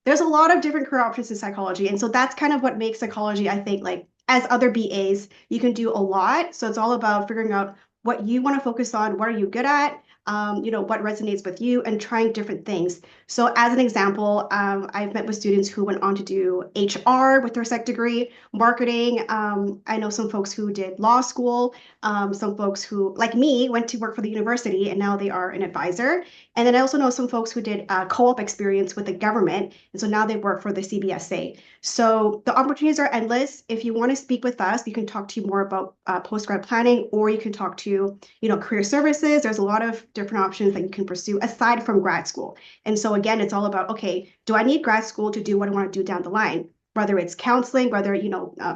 there's a lot of different career options in psychology. And so that's kind of what makes psychology, I think, like as other BAs, you can do a lot. So it's all about figuring out what you want to focus on, what are you good at, what resonates with you, and trying different things. So as an example, I've met with students who went on to do HR with their psych degree, marketing. I know some folks who did law school, some folks who, like me, went to work for the university and now they are an advisor. And then I also know some folks who did co-op experience with the government. And so now they work for the CBSA. So the opportunities are endless. If you want to speak with us, we can talk to you more about post-grad planning, or you can talk to, career services. There's a lot of different options that you can pursue aside from grad school. And so again, it's all about, okay, do I need grad school to do what I want to do down the line? Whether it's counseling, whether,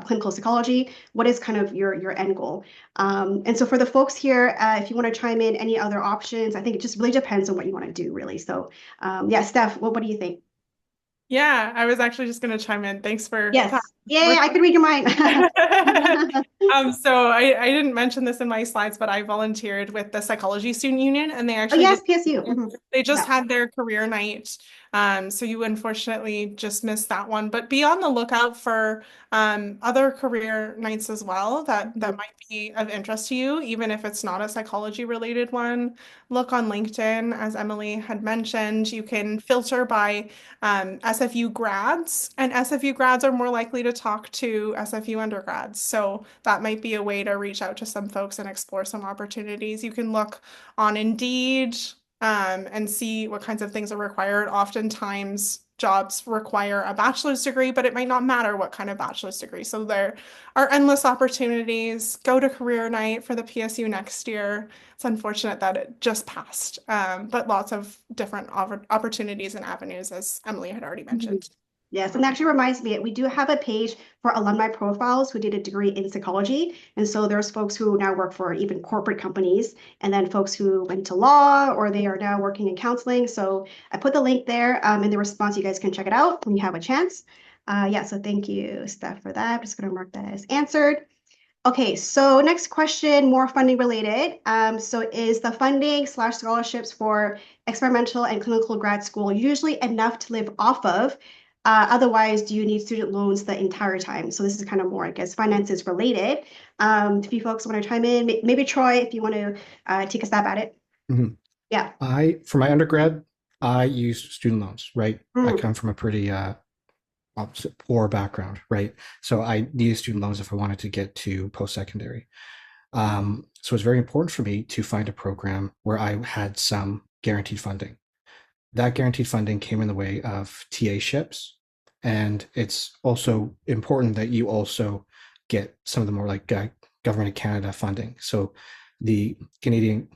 clinical psychology, what is kind of your end goal? And so for the folks here, if you want to chime in any other options, I think it just really depends on what you want to do, really. So yeah, Steph, what do you think? Yeah, I was actually just going to chime in. Thanks for Yes. Yay, I could read your mind. So I didn't mention this in my slides, but I volunteered with the Psychology Student Union, and they Oh, actually yes, PSU. they just Yeah. had their career night. So you unfortunately just missed that one, but be on the lookout for other career nights as well that might be of interest to you, even if it's not a psychology related one. Look on LinkedIn, as Emily had mentioned. You can filter by SFU grads, and SFU grads are more likely to talk to SFU undergrads. So that might be a way to reach out to some folks and explore some opportunities. You can look on Indeed and see what kinds of things are required. Oftentimes, jobs require a bachelor's degree, but it might not matter what kind of bachelor's degree. So there are endless opportunities. Go to career night for the PSU next year. It's unfortunate that it just passed, but lots of different opportunities and avenues, as Emily had already mentioned. Yes, and that actually reminds me, we do have a page for alumni profiles who did a degree in psychology. And so there's folks who now work for even corporate companies, and then folks who went to law, or they are now working in counseling. So I put the link there in the response. You guys can check it out when you have a chance. Yeah, so thank you, Steph, for that. I'm just going to mark that as answered. Okay, so next question, more funding related. So is the funding/scholarships for experimental and clinical grad school usually enough to live off of? Otherwise, do you need student loans the entire time? So this is kind of more, I guess, finances related. If you folks want to chime in, maybe Troy, if you want to take a stab at it. Mm-hmm. Yeah. For my undergrad, I used student loans, right? I come from a pretty poor background, right? So I needed student loans if I wanted to get to post-secondary. So it's very important for me to find a program where I had some guaranteed funding. That guaranteed funding came in the way of TA-ships. And it's also important that you also get some of the more like Government of Canada funding. So the Canadian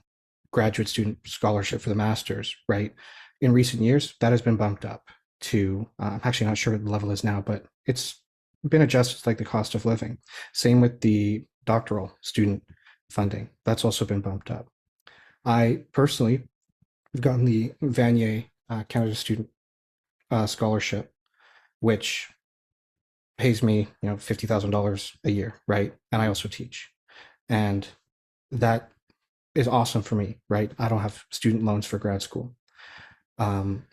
Graduate Student Scholarship for the Masters, right? In recent years, that has been bumped up to, I'm actually not sure what the level is now, but it's been adjusted to like the cost of living. Same with the doctoral student funding. That's also been bumped up. I personally have gotten the Vanier Canada Student Scholarship, which pays me, $50,000 a year, right? And I also teach, and that is awesome for me, right? I don't have student loans for grad school. Um,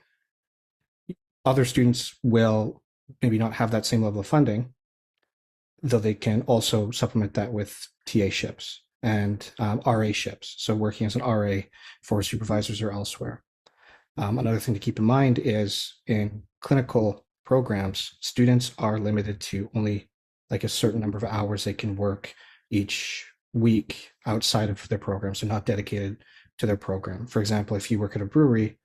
Other students will maybe not have that same level of funding, though they can also supplement that with TA ships and RA ships. So working as an RA for supervisors or elsewhere. Another thing to keep in mind is in clinical programs, students are limited to only like a certain number of hours they can work each week outside of their program, so not dedicated to their program. For example, if you work at a brewery,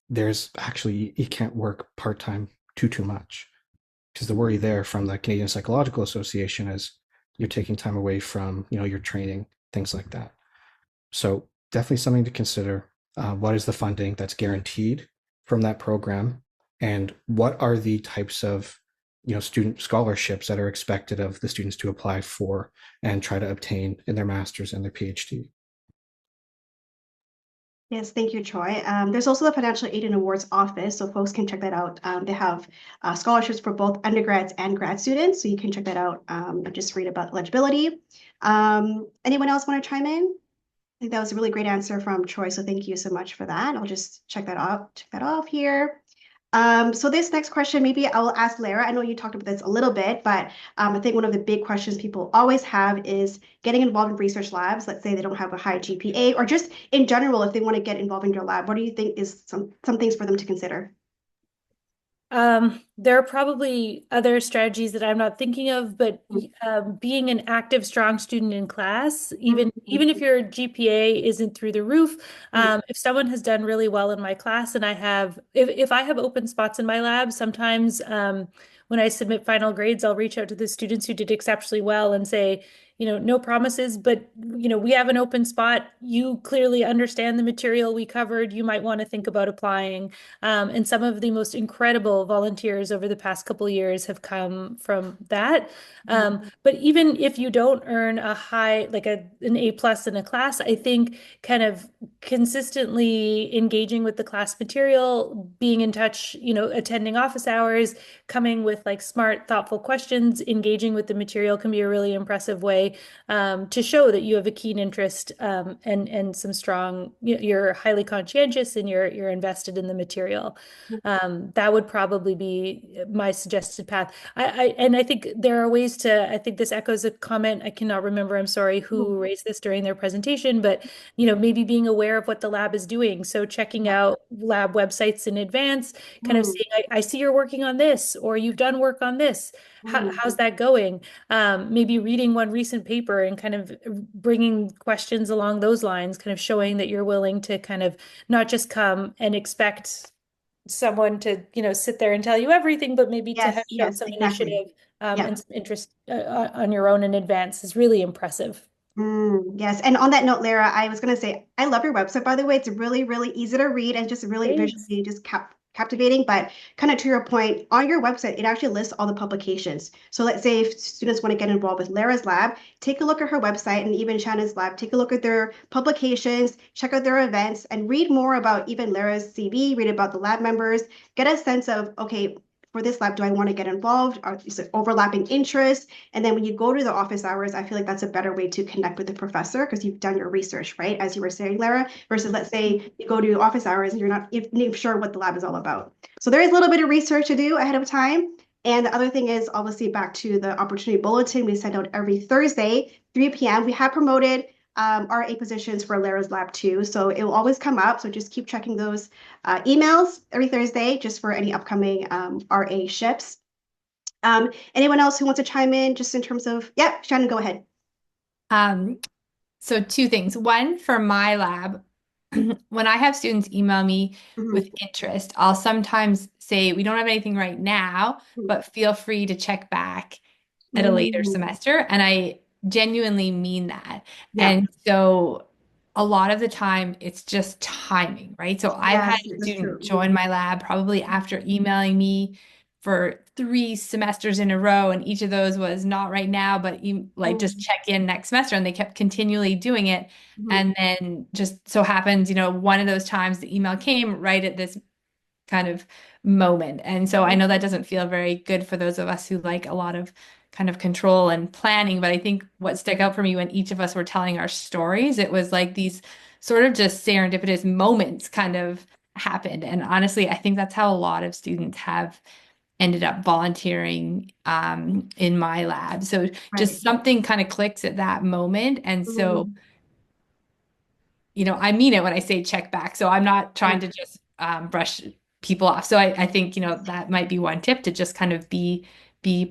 there's actually, you can't work part-time too much, because the worry there from the Canadian Psychological Association is you're taking time away from, your training, things like that. So definitely something to consider. What is the funding that's guaranteed from that program, and what are the types of student scholarships that are expected of the students to apply for and try to obtain in their master's and their PhD. Yes, thank you, Troy. There's also the Financial Aid and Awards Office, so folks can check that out. They have scholarships for both undergrads and grad students, so you can check that out and just read about eligibility. Anyone else want to chime in? I think that was a really great answer from Troy, so thank you so much for that. I'll just check that off here. So this next question, maybe I will ask Lara. I know you talked about this a little bit, but I think one of the big questions people always have is getting involved in research labs. Let's say they don't have a high GPA, or just in general, if they want to get involved in your lab, what do you think is some things for them to consider? There are probably other strategies that I'm not thinking of, but being an active, strong student in class, even if your GPA isn't through the roof, if someone has done really well in my class and I have, if I have open spots in my lab, sometimes when I submit final grades, I'll reach out to the students who did exceptionally well and say, no promises, but we have an open spot. You clearly understand the material we covered. You might want to think about applying. And some of the most incredible volunteers over the past couple of years have come from that. But even if you don't earn a high, like an A+ in a class, I think kind of consistently engaging with the class material, being in touch, attending office hours, coming with like smart, thoughtful questions, engaging with the material can be a really impressive way to show that you have a keen interest and some strong, you're highly conscientious and you're invested in the material. That would probably be my suggested path. And I think there are ways to, I think this echoes a comment, I cannot remember, I'm sorry, who raised this during their presentation, but maybe being aware of what the lab is doing. So checking out lab websites in advance, kind of saying, I see you're working on this, or you've done work on this. How's that going? Maybe reading one recent paper and kind of bringing questions along those lines, kind of showing that you're willing to kind of not just come and expect someone to, sit there and tell you everything, but maybe to have shown some initiative and some interest on your own in advance is really impressive. Yes. And on that note, Lara, I was going to say, I love your website, by the way. It's really, really easy to read and just really visually just captivating. But kind of to your point, on your website, it actually lists all the publications. So let's say if students want to get involved with Lara's lab, take a look at her website, and even Shannon's lab, take a look at their publications, check out their events, and read more about even Lara's CV, read about the lab members, get a sense of, okay, for this lab, do I want to get involved? Is it overlapping interests? And then when you go to the office hours, I feel like that's a better way to connect with the professor because you've done your research, right? As you were saying, Lara, versus let's say you go to office hours and you're not even sure what the lab is all about. So there is a little bit of research to do ahead of time. And the other thing is obviously back to the opportunity bulletin we send out every Thursday, 3 p.m. We have promoted RA positions for Lara's lab too. So it will always come up. So just keep checking those emails every Thursday just for any upcoming RA ships. Anyone else who wants to chime in just in terms of, yeah, Shannon, go ahead. So two things. One, for my lab, when I have students email me with interest, I'll sometimes say, we don't have anything right now, but feel free to check back at a later semester. And I genuinely mean that. And so a lot of the time it's just timing, right? So I've had a student join my lab probably after emailing me for 3 semesters in a row, and each of those was not right now, but you like just check in next semester, and they kept continually doing it. And then just so happens, one of those times the email came right at this kind of moment. And so I know that doesn't feel very good for those of us who like a lot of kind of control and planning, but I think what stuck out for me when each of us were telling our stories, it was like these sort of just serendipitous moments kind of happened. And honestly, I think that's how a lot of students have ended up volunteering in my lab. So just something kind of clicks at that moment. And so, I mean it when I say check back. So I'm not trying to just brush people off. So I think, that might be one tip, to just kind of be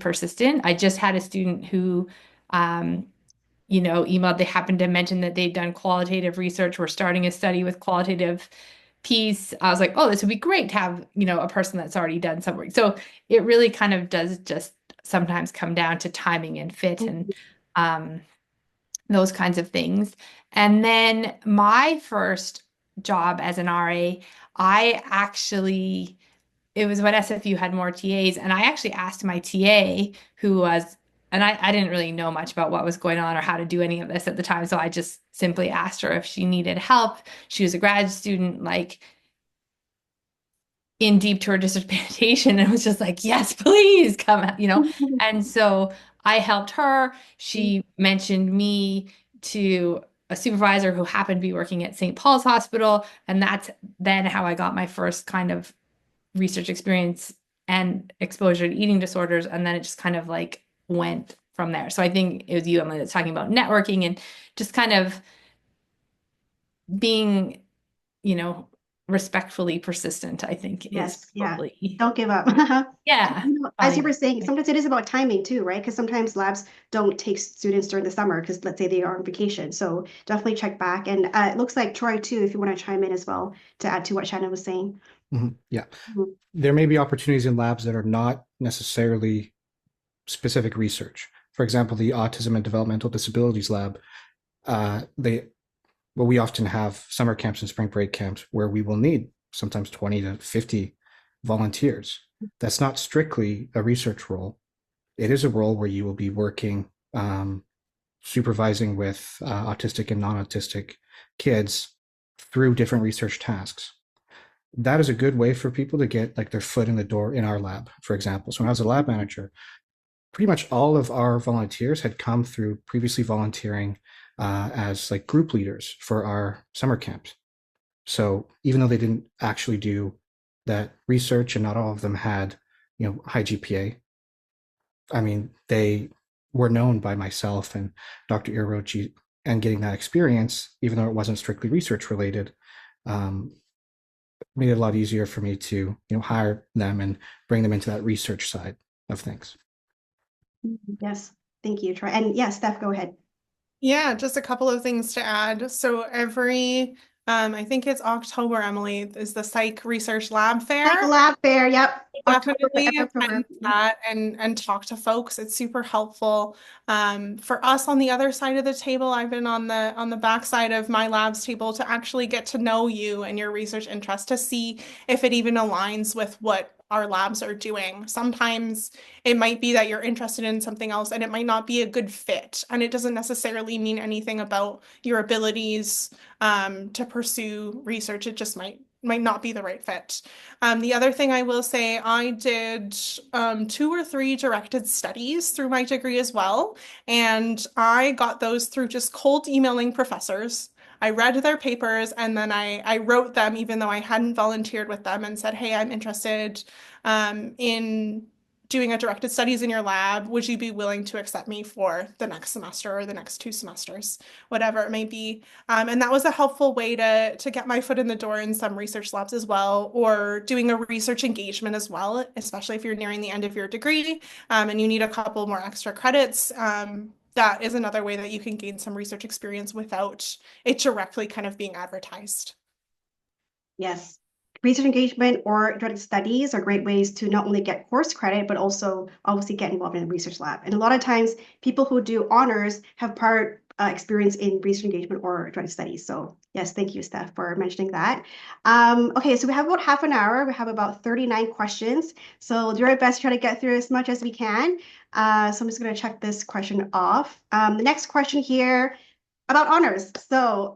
persistent. I just had a student who, emailed, they happened to mention that they'd done qualitative research. We're starting a study with qualitative piece. I was like, oh, this would be great to have, a person that's already done some work. So it really kind of does just sometimes come down to timing and fit and those kinds of things. And then my first job as an RA, it was when SFU had more TAs, and I actually asked my TA who was, and I didn't really know much about what was going on or how to do any of this at the time. So I just simply asked her if she needed help. She was a grad student, like in deep to her dissertation, and was just like, yes, please come, And so I helped her. She mentioned me to a supervisor who happened to be working at St. Paul's Hospital. And that's then how I got my first kind of research experience and exposure to eating disorders. And then it just kind of like went from there. So I think it was you, Emily, that's talking about networking and just kind of being, respectfully persistent, I think is probably. Don't give up. Yeah. As you were saying, sometimes it is about timing too, right? Because sometimes labs don't take students during the summer because let's say they are on vacation. So definitely check back. And it looks like Troy too, if you want to chime in as well to add to what Shannon was saying. Yeah. There may be opportunities in labs that are not necessarily specific research. For example, the Autism and Developmental Disabilities Lab, we often have summer camps and spring break camps where we will need sometimes 20 to 50 volunteers. That's not strictly a research role. It is a role where you will be working, supervising with autistic and non-autistic kids through different research tasks. That is a good way for people to get like their foot in the door in our lab, for example. So when I was a lab manager, pretty much all of our volunteers had come through previously volunteering as like group leaders for our summer camps. So even though they didn't actually do that research and not all of them had, high GPA, I mean, they were known by myself and Dr. Irarochi, and getting that experience, even though it wasn't strictly research related, made it a lot easier for me to, hire them and bring them into that research side of things. Yes, thank you, Troy. And yes, Steph, go ahead. Yeah, just a couple of things to add. So every, I think it's October, Emily, is the Psych Research Lab Fair. Psych Lab Fair, yep. Definitely attend that and talk to folks. It's super helpful. For us on the other side of the table, I've been on the back side of my lab's table to actually get to know you and your research interest, to see if it even aligns with what our labs are doing. Sometimes it might be that you're interested in something else and it might not be a good fit. And it doesn't necessarily mean anything about your abilities to pursue research. It just might not be the right fit. The other thing I will say, I did 2 or 3 directed studies through my degree as well. And I got those through just cold emailing professors. I read their papers and then I wrote them, even though I hadn't volunteered with them, and said, hey, I'm interested in doing a directed studies in your lab. Would you be willing to accept me for the next semester or the next 2 semesters, whatever it may be? And that was a helpful way to get my foot in the door in some research labs as well, or doing a research engagement as well, especially if you're nearing the end of your degree and you need a couple more extra credits. That is another way that you can gain some research experience without it directly kind of being advertised. Yes. research engagement or direct studies are great ways to not only get course credit, but also obviously get involved in a research lab. And a lot of times, people who do honors have prior experience in research engagement or direct studies. So yes, thank you, Steph, for mentioning that. Okay, so we have about half an hour. We have about 39 questions. So we'll do our best to try to get through as much as we can. So I'm just going to check this question off. The next question here about honors. So,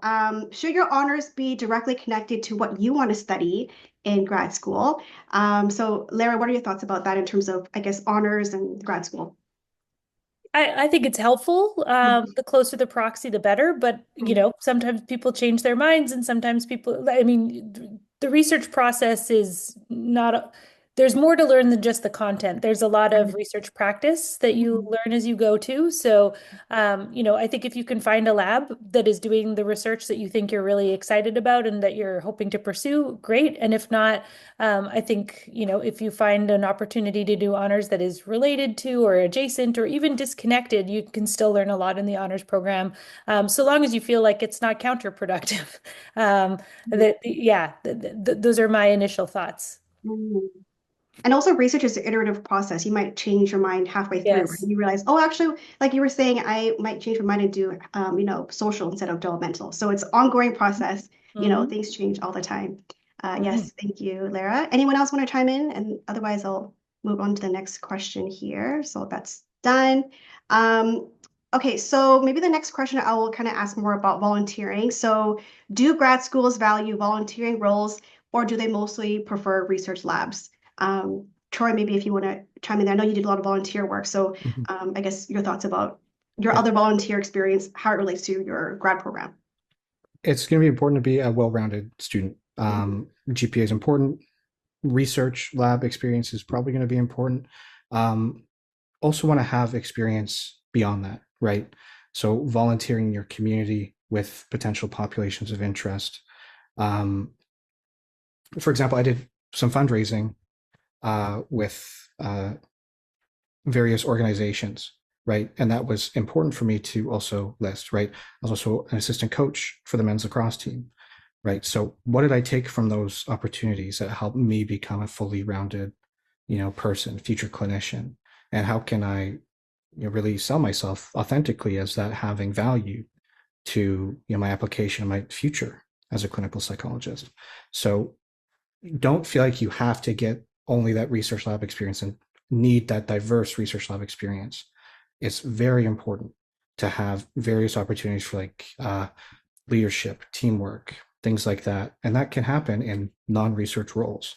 should your honors be directly connected to what you want to study in grad school? So, Lara, what are your thoughts about that in terms of, I guess, honors and grad school? I think it's helpful. The closer the proxy, the better. But, sometimes people change their minds and sometimes people, I mean, the research process is not, there's more to learn than just the content. There's a lot of research practice that you learn as you go too. So, I think if you can find a lab that is doing the research that you think you're really excited about and that you're hoping to pursue, great. And if not, I think, if you find an opportunity to do honors that is related to or adjacent or even disconnected, you can still learn a lot in the honors program, so long as you feel like it's not counterproductive. Those are my initial thoughts. Mhm. And also, research is an iterative process. You might change your mind halfway through, right? Yes. You realize, oh, actually, like you were saying, I might change my mind and do, social instead of developmental. So it's an ongoing process. Mhm. Things change all the time. Mhm. Yes, thank you, Lara. Anyone else want to chime in? And otherwise, I'll move on to the next question here. So that's done. Um, okay, so maybe the next question I will kind of ask more about volunteering. So, do grad schools value volunteering roles, or do they mostly prefer research labs? Troy, maybe if you want to chime in there. I know you did a lot of volunteer work, so Mhm. I guess your thoughts about your Yeah, other volunteer experience, how it relates to your grad program. it's going to be important to be a well-rounded student. GPA is important. Research lab experience is probably going to be important. Um, Also want to have experience beyond that, right? So volunteering in your community with potential populations of interest. Um, for example, I did some fundraising with various organizations, right? And that was important for me to also list, right? I was also an assistant coach for the men's lacrosse team, right? So what did I take from those opportunities that helped me become a fully rounded, person, future clinician? And how can I, really sell myself authentically as that having value to, my application and my future as a clinical psychologist? So don't feel like you have to get only that research lab experience and need that diverse research lab experience. It's very important to have various opportunities for leadership, teamwork, things like that. And that can happen in non-research roles.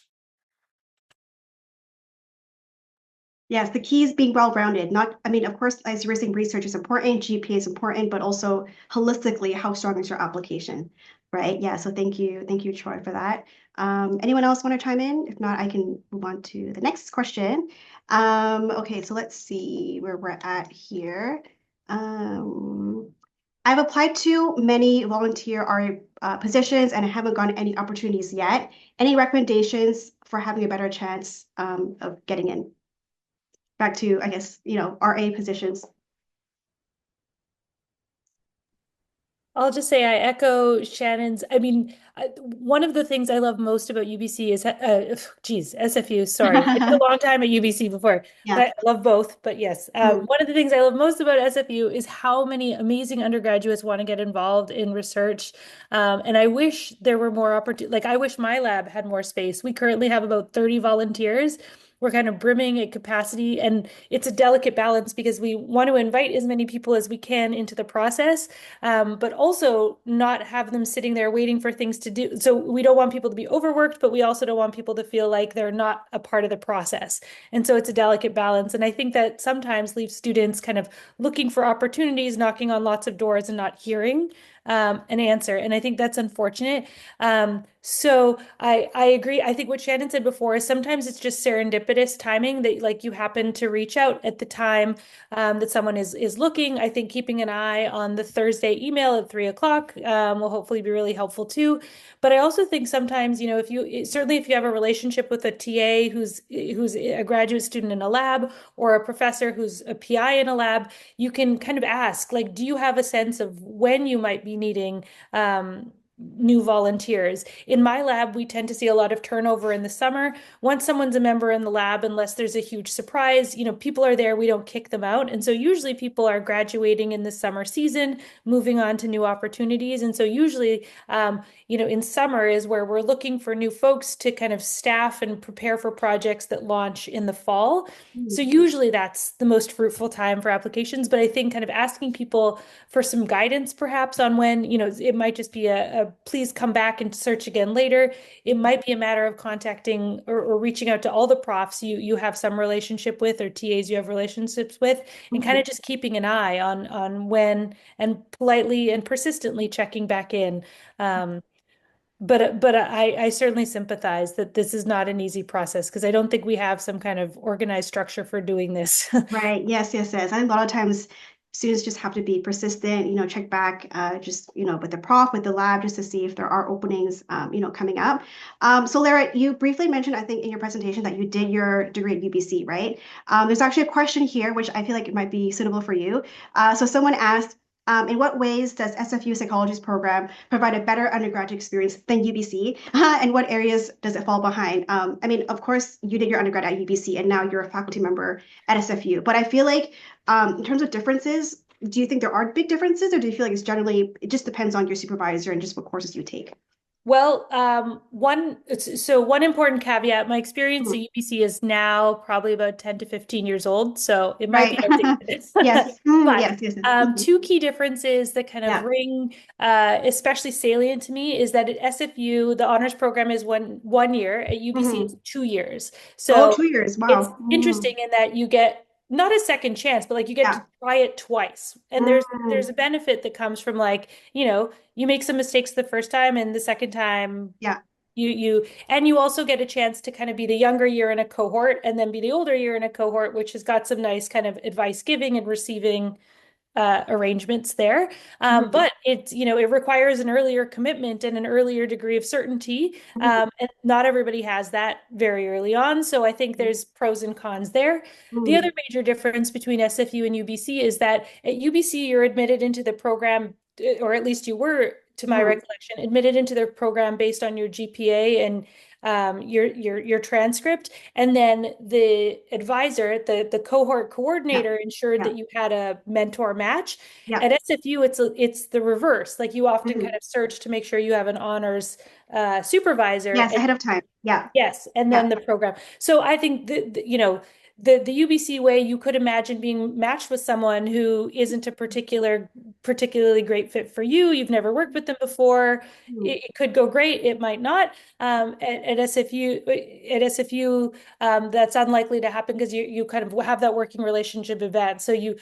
Yes, the key is being well-rounded. Not, I mean, of course, as you were saying, research is important, GPA is important, but also holistically, how strong is your application, right? Yeah, so thank you, Troy, for that. Anyone else want to chime in? If not, I can move on to the next question. Okay, so let's see where we're at here. Um, I've applied to many volunteer RA positions and I haven't gotten any opportunities yet. Any recommendations for having a better chance of getting in? Back to, I guess, RA positions. I'll just say I echo Shannon's. I mean, one of the things I love most about UBC is, SFU, sorry. I did a long time at UBC before, Yeah. but I love both. But yes, one of the things I love most about SFU is how many amazing undergraduates want to get involved in research. And I wish there were more opportunity. Like, I wish my lab had more space. We currently have about 30 volunteers. We're kind of brimming at capacity, and it's a delicate balance because we want to invite as many people as we can into the process, but also not have them sitting there waiting for things to do. So we don't want people to be overworked, but we also don't want people to feel like they're not a part of the process. And so it's a delicate balance. And I think that sometimes leaves students kind of looking for opportunities, knocking on lots of doors and not hearing an answer. And I think that's unfortunate. So I agree. I think what Shannon said before is sometimes it's just serendipitous timing that like you happen to reach out at the time that someone is looking. I think keeping an eye on the Thursday email at 3 o'clock will hopefully be really helpful too. But I also think sometimes, if you certainly if you have a relationship with a TA who's a graduate student in a lab or a professor who's a PI in a lab, you can kind of ask, like, do you have a sense of when you might be needing new volunteers. In my lab, we tend to see a lot of turnover in the summer. Once someone's a member in the lab, unless there's a huge surprise, people are there, we don't kick them out. And so usually people are graduating in the summer season, moving on to new opportunities. And so usually, in summer is where we're looking for new folks to kind of staff and prepare for projects that launch in the fall. So usually that's the most fruitful time for applications. But I think kind of asking people for some guidance perhaps on when, it might just be a please come back and search again later. It might be a matter of contacting or reaching out to all the profs you have some relationship with, or TAs you have relationships with, and kind of just keeping an eye on when, and politely and persistently checking back in. But I certainly sympathize that this is not an easy process, because I don't think we have some kind of organized structure for doing this. Right. Yes, yes, yes. I think a lot of times students just have to be persistent, check back with the prof, with the lab, just to see if there are openings, coming up. So Lara, you briefly mentioned, I think in your presentation, that you did your degree at UBC, right? There's actually a question here, which I feel like it might be suitable for you. So someone asked, in what ways does SFU Psychology's program provide a better undergraduate experience than UBC? And what areas does it fall behind? I mean, of course, you did your undergrad at UBC and now you're a faculty member at SFU. But I feel like in terms of differences, do you think there are big differences, or do you feel like it just depends on your supervisor and just what courses you take? Well, one important caveat, my experience at UBC is now probably about 10 to 15 years old, so it might be outdated. Yes. But yes, yes, yes. two key differences that kind of ring especially salient to me is that at SFU, the honors program is one year. At UBC, it's 2 years. So 2 years. Wow. it's interesting in that you get not a second chance, but like you get to try it twice. And there's a benefit that comes from you make some mistakes the first time, and the second time, you also get a chance to kind of be the younger year in a cohort and then be the older year in a cohort, which has got some nice kind of advice giving and receiving arrangements there. But it requires an earlier commitment and an earlier degree of certainty. And not everybody has that very early on. So I think there's pros and cons there. The other major difference between SFU and UBC is that at UBC, you're admitted into the program, or at least you were, to my recollection, admitted into the program based on your GPA and your transcript, and then the advisor, the cohort coordinator, ensured that you had a mentor match. At SFU, it's the reverse. Like you often kind of search to make sure you have an honors supervisor. Yes, ahead of time. Yes, and then the program. So I think the UBC way, you could imagine being matched with someone who isn't a particularly great fit for you. You've never worked with them before. It could go great. It might not. At SFU, that's unlikely to happen because you kind of have that working relationship advanced. So you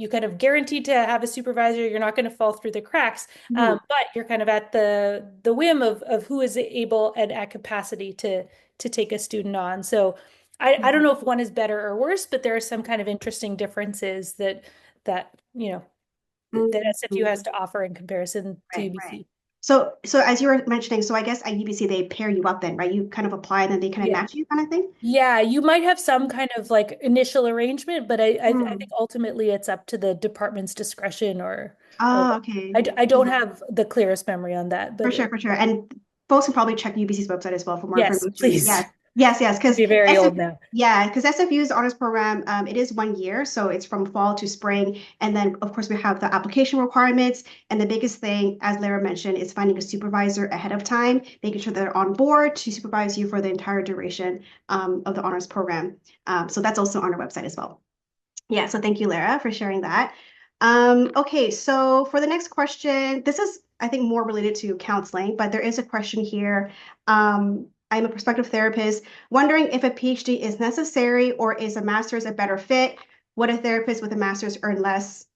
kind of guaranteed to have a supervisor. You're not going to fall through the cracks, but you're kind of at the whim of who is able and at capacity to take a student on. So I don't know if one is better or worse, but there are some kind of interesting differences that SFU has to offer in comparison to UBC. Right. So as you were mentioning, so I guess at UBC they pair you up then, right? You kind of apply and then they kind of match you, kind of thing? Yeah, you might have some kind of like initial arrangement, but I think ultimately it's up to the department's discretion okay. I don't have the clearest memory on that. But for sure. And folks can probably check UBC's website as well for more information. Please. Yes, because be very old now. Yeah, because SFU's honors program, it is 1 year, so it's from fall to spring, and then of course we have the application requirements, and the biggest thing, as Lara mentioned, is finding a supervisor ahead of time, making sure they're on board to supervise you for the entire duration of the honors program. So that's also on our website as well. Yeah, so thank you, Lara, for sharing that. Okay, so for the next question, this is, I think, more related to counseling, but there is a question here. I'm a prospective therapist wondering if a PhD is necessary, or is a master's a better fit? Would a therapist with a master's earn less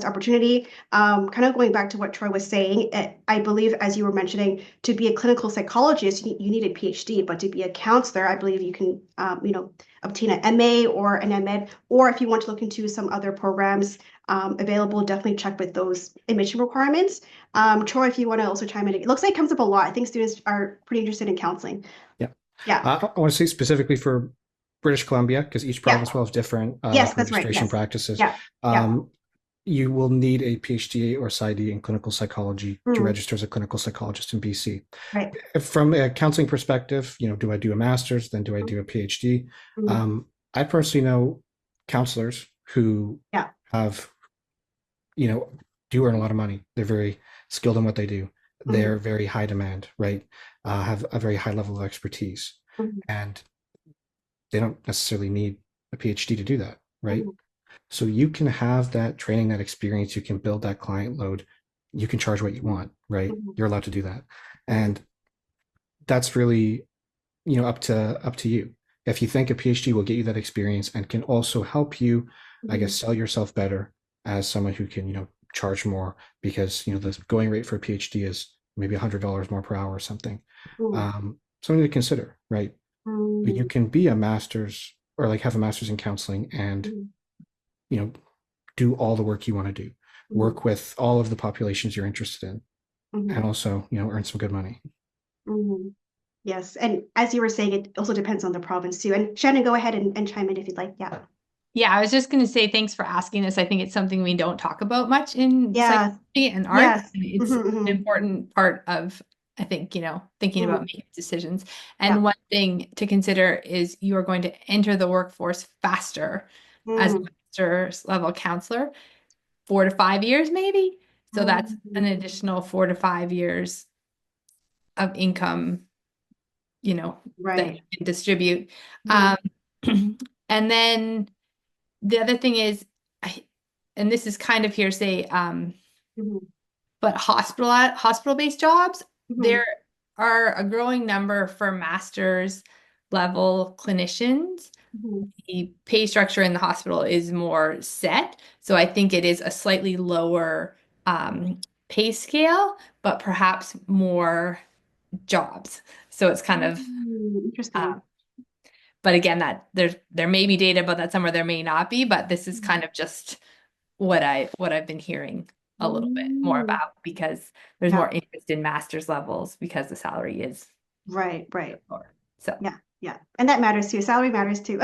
opportunity? Kind of going back to what Troy was saying, I believe, as you were mentioning, to be a clinical psychologist, you need a PhD, but to be a counselor, I believe you can, obtain an MA or an MEd, or if you want to look into some other programs available, definitely check with those admission requirements. Troy, if you want to also chime in, it looks like it comes up a lot. I think students are pretty interested in counseling. I want to say specifically for British Columbia, because each province will have different that's right. registration practices. you will need a PhD or PsyD in clinical psychology to register as a clinical psychologist in BC. Right. From a counseling perspective, do I do a master's, then do I do a PhD? I personally know counselors who have, do earn a lot of money. They're very skilled in what they do. They're very high demand, right? Have a very high level of expertise, and they don't necessarily need a PhD to do that, right? So you can have that training, that experience, you can build that client load, you can charge what you want, right? You're allowed to do that. And that's really, up to you. If you think a PhD will get you that experience and can also help you, I guess, sell yourself better as someone who can, charge more, because, the going rate for a PhD is maybe $100 more per hour or something. Something to consider, right? But you can be a master's, or like have a master's in counseling and do all the work you want to do, work with all of the populations you're interested in, and also, earn some good money. Yes. And as you were saying, it also depends on the province too. And Shannon, go ahead and chime in if you'd like. Yeah. Yeah, I was just going to say thanks for asking this. I think it's something we don't talk about much in psychology and arts. And it's an important part of, I think, thinking about making decisions. And one thing to consider is you are going to enter the workforce faster as a master's level counselor, 4 to 5 years maybe. So that's an additional 4 to 5 years of income, that you can distribute. And then the other thing is, and this is kind of hearsay, but hospital-based jobs, there are a growing number for master's level clinicians. The pay structure in the hospital is more set. So I think it is a slightly lower pay scale, but perhaps more jobs. So it's kind of interesting. but again, that there may be data about that somewhere, there may not be, but this is kind of just what I've been hearing a little bit more about, because there's more interest in master's levels because the salary is right. lower. So yeah, and that matters too. Salary matters too.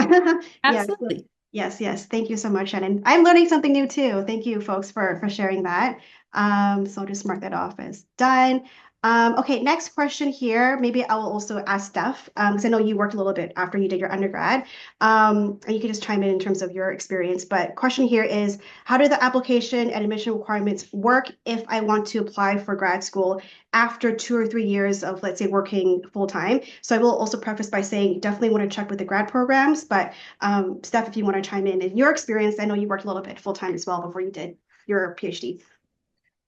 absolutely. Yes. Thank you so much, Shannon. I'm learning something new too. Thank you, folks, for sharing that. So I'll just mark that off as done. Okay, next question here. Maybe I will also ask Steph, because I know you worked a little bit after you did your undergrad. And you can just chime in terms of your experience. But question here is, how do the application and admission requirements work if I want to apply for grad school after 2 or 3 years of, let's say, working full time? So I will also preface by saying, definitely want to check with the grad programs. But Steph, if you want to chime in your experience, I know you worked a little bit full time as well before you did your PhD.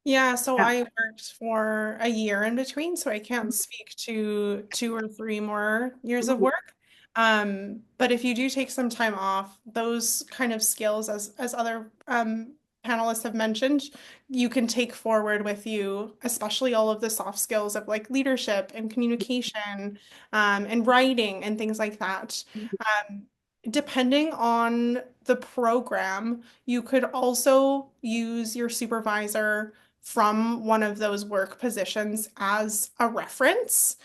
Yeah, so I worked for a year in between, so I can't speak to 2 or 3 more years of work. But if you do take some time off, those kind of skills, as other panelists have mentioned, you can take forward with you, especially all of the soft skills of like leadership and communication, and writing and things like that. Depending on the program, you could also use your supervisor from one of those work positions as a reference,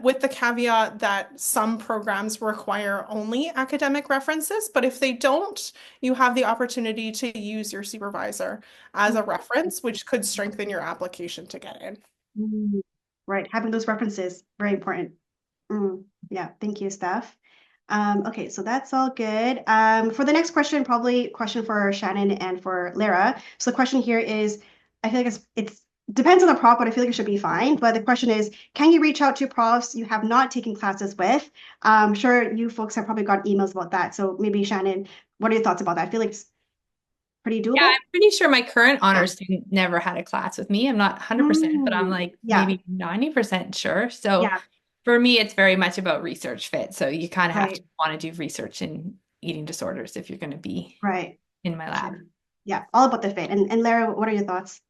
with the caveat that some programs require only academic references. But if they don't, you have the opportunity to use your supervisor as a reference, which could strengthen your application to get in. Right, having those references, very important. Yeah, thank you, Steph. Okay, so that's all good. For the next question, probably a question for Shannon and for Lara. So the question here is, I feel like it's depends on the prof, but I feel like it should be fine. But the question is, can you reach out to profs you have not taken classes with? I'm sure you folks have probably got emails about that. So maybe Shannon, what are your thoughts about that? I feel like it's pretty doable. Yeah, I'm pretty sure my current honors student never had a class with me. I'm not 100%, but I'm like maybe 90% sure. So for me, it's very much about research fit. So you kind of have to want to do research in eating disorders if you're going to be in my lab. Yeah, all about the fit. And Lara, what are your thoughts?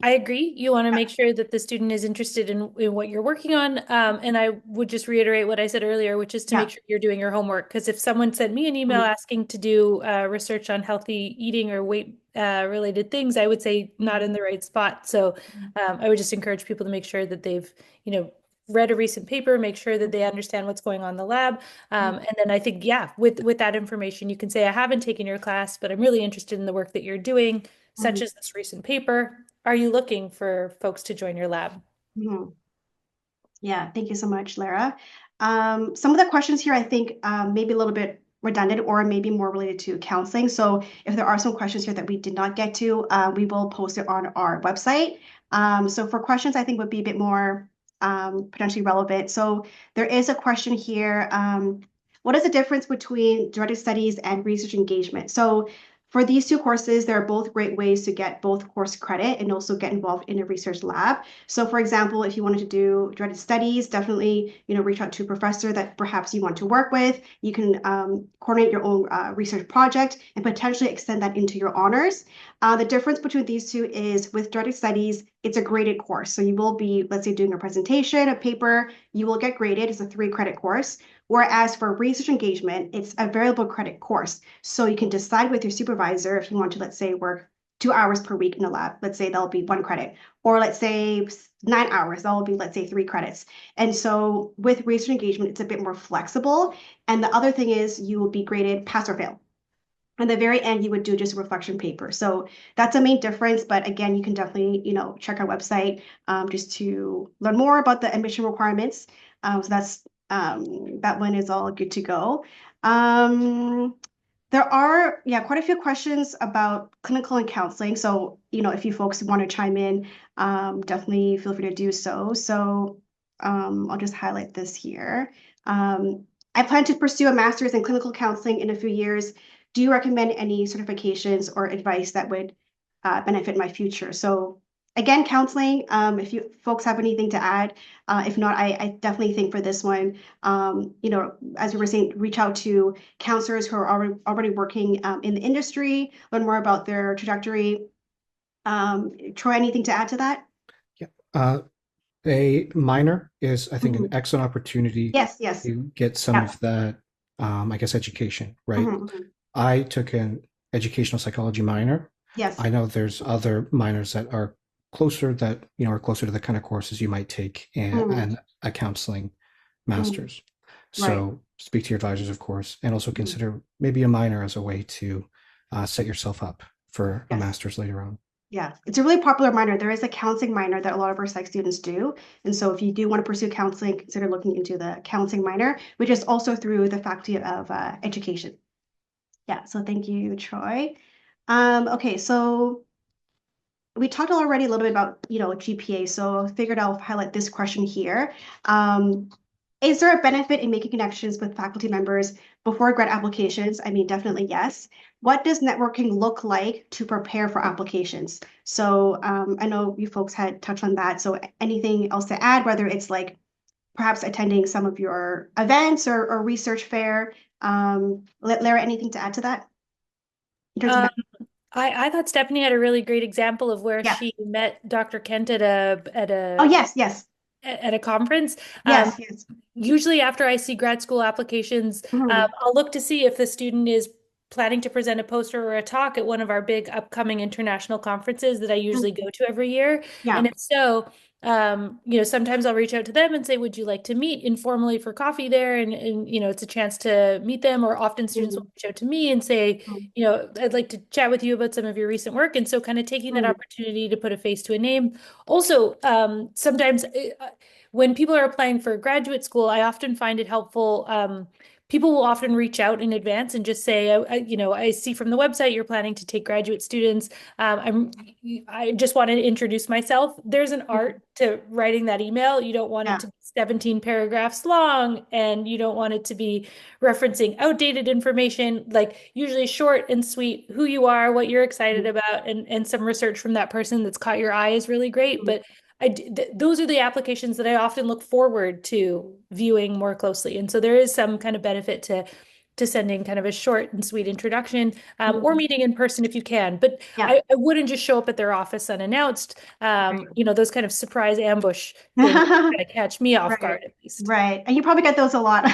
I agree. You want to make sure that the student is interested in what you're working on. And I would just reiterate what I said earlier, which is to make sure you're doing your homework. Because if someone sent me an email asking to do research on healthy eating or weight related things, I would say not in the right spot. So I would just encourage people to make sure that they've, read a recent paper, make sure that they understand what's going on in the lab. And then I think, yeah, with that information, you can say, I haven't taken your class, but I'm really interested in the work that you're doing, such as this recent paper. Are you looking for folks to join your lab? Yeah, thank you so much, Lara. Some of the questions here, I think, maybe a little bit redundant or maybe more related to counseling. So if there are some questions here that we did not get to, we will post it on our website. So for questions, I think would be a bit more potentially relevant. So there is a question here. What is the difference between directed studies and research engagement? So for these two courses, they're both great ways to get both course credit and also get involved in a research lab. So for example, if you wanted to do directed studies, definitely, reach out to a professor that perhaps you want to work with. You can coordinate your own research project and potentially extend that into your honors. The difference between these two is with directed studies, it's a graded course. So you will be, let's say, doing a presentation, a paper, you will get graded. It's a 3-credit course. Whereas for research engagement, it's a variable credit course. So you can decide with your supervisor if you want to, let's say, work 2 hours per week in the lab. Let's say that'll be 1 credit. Or let's say 9 hours, that will be, let's say, 3 credits. And so with research engagement, it's a bit more flexible. And the other thing is you will be graded pass or fail. At the very end, you would do just a reflection paper. So that's a main difference. But again, you can definitely, check our website just to learn more about the admission requirements. So that's that one is all good to go. There are, quite a few questions about clinical and counseling. So, if you folks want to chime in, definitely feel free to do so. So I'll just highlight this here. I plan to pursue a master's in clinical counseling in a few years. Do you recommend any certifications or advice that would benefit my future? So again, counseling, if you folks have anything to add, if not, I definitely think for this one, as we were saying, reach out to counselors who are already working in the industry, learn more about their trajectory. Troy, anything to add to that? Yeah. A minor is, I think, an excellent opportunity Yes. to get some of that, I guess, education, right? I took an educational psychology minor. Yes. I know there's other minors that are closer to the kind of courses you might take and a counseling master's. So speak to your advisors, of course, and also consider maybe a minor as a way to set yourself up for a master's later on. Yeah, it's a really popular minor. There is a counseling minor that a lot of our psych students do. And so if you do want to pursue counseling, consider looking into the counseling minor, which is also through the Faculty of Education. Yeah, so thank you, Troy. Okay, so we talked already a little bit about, GPA, so I figured I'll highlight this question here. Is there a benefit in making connections with faculty members before grad applications? I mean, definitely yes. What does networking look like to prepare for applications? So I know you folks had touched on that. So anything else to add, whether it's like perhaps attending some of your events or research fair? Lara, anything to add to that? In terms of I thought Stephanie had a really great example of where she met Dr. Kent at a oh, yes. At a conference. Yes. Usually after I see grad school applications, I'll look to see if the student is planning to present a poster or a talk at one of our big upcoming international conferences that I usually go to every year. And if so, sometimes I'll reach out to them and say, would you like to meet informally for coffee there? And it's a chance to meet them, or often students will reach out to me and say, I'd like to chat with you about some of your recent work. And so kind of taking that opportunity to put a face to a name. Also, sometimes when people are applying for graduate school, I often find it helpful. People will often reach out in advance and just say, I see from the website you're planning to take graduate students. I just want to introduce myself. There's an art to writing that email. You don't want it to be 17 paragraphs long, and you don't want it to be referencing outdated information. Like usually short and sweet, who you are, what you're excited about, and some research from that person that's caught your eye is really great. But those are the applications that I often look forward to viewing more closely. And so there is some kind of benefit to to sending kind of a short and sweet introduction, or Mhm. meeting in person if you can. But Yeah. I wouldn't just show up at their office unannounced. Right. Those kind of surprise ambush things kind of catch me off Right. guard at least. Right. And you probably get those a lot.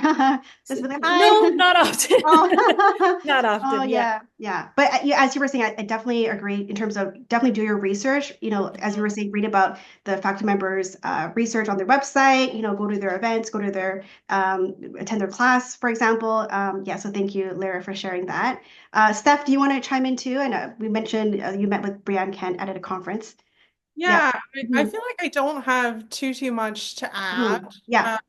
Just be like, No, hi. not often. Oh, Not oh often, yeah. yeah, yeah. But yeah, as you were saying, I definitely agree in terms of definitely do your research. As you were saying, read about the faculty members' research on their website. Go to their events, go to their attend their class, for example. Yeah. So thank you, Lara, for sharing that. Steph, do you want to chime in too? And we mentioned you met with Brianne Kent at a conference. Yeah. Yeah, I Mhm. feel like I don't have too much to add. Mhm. Yeah. Um,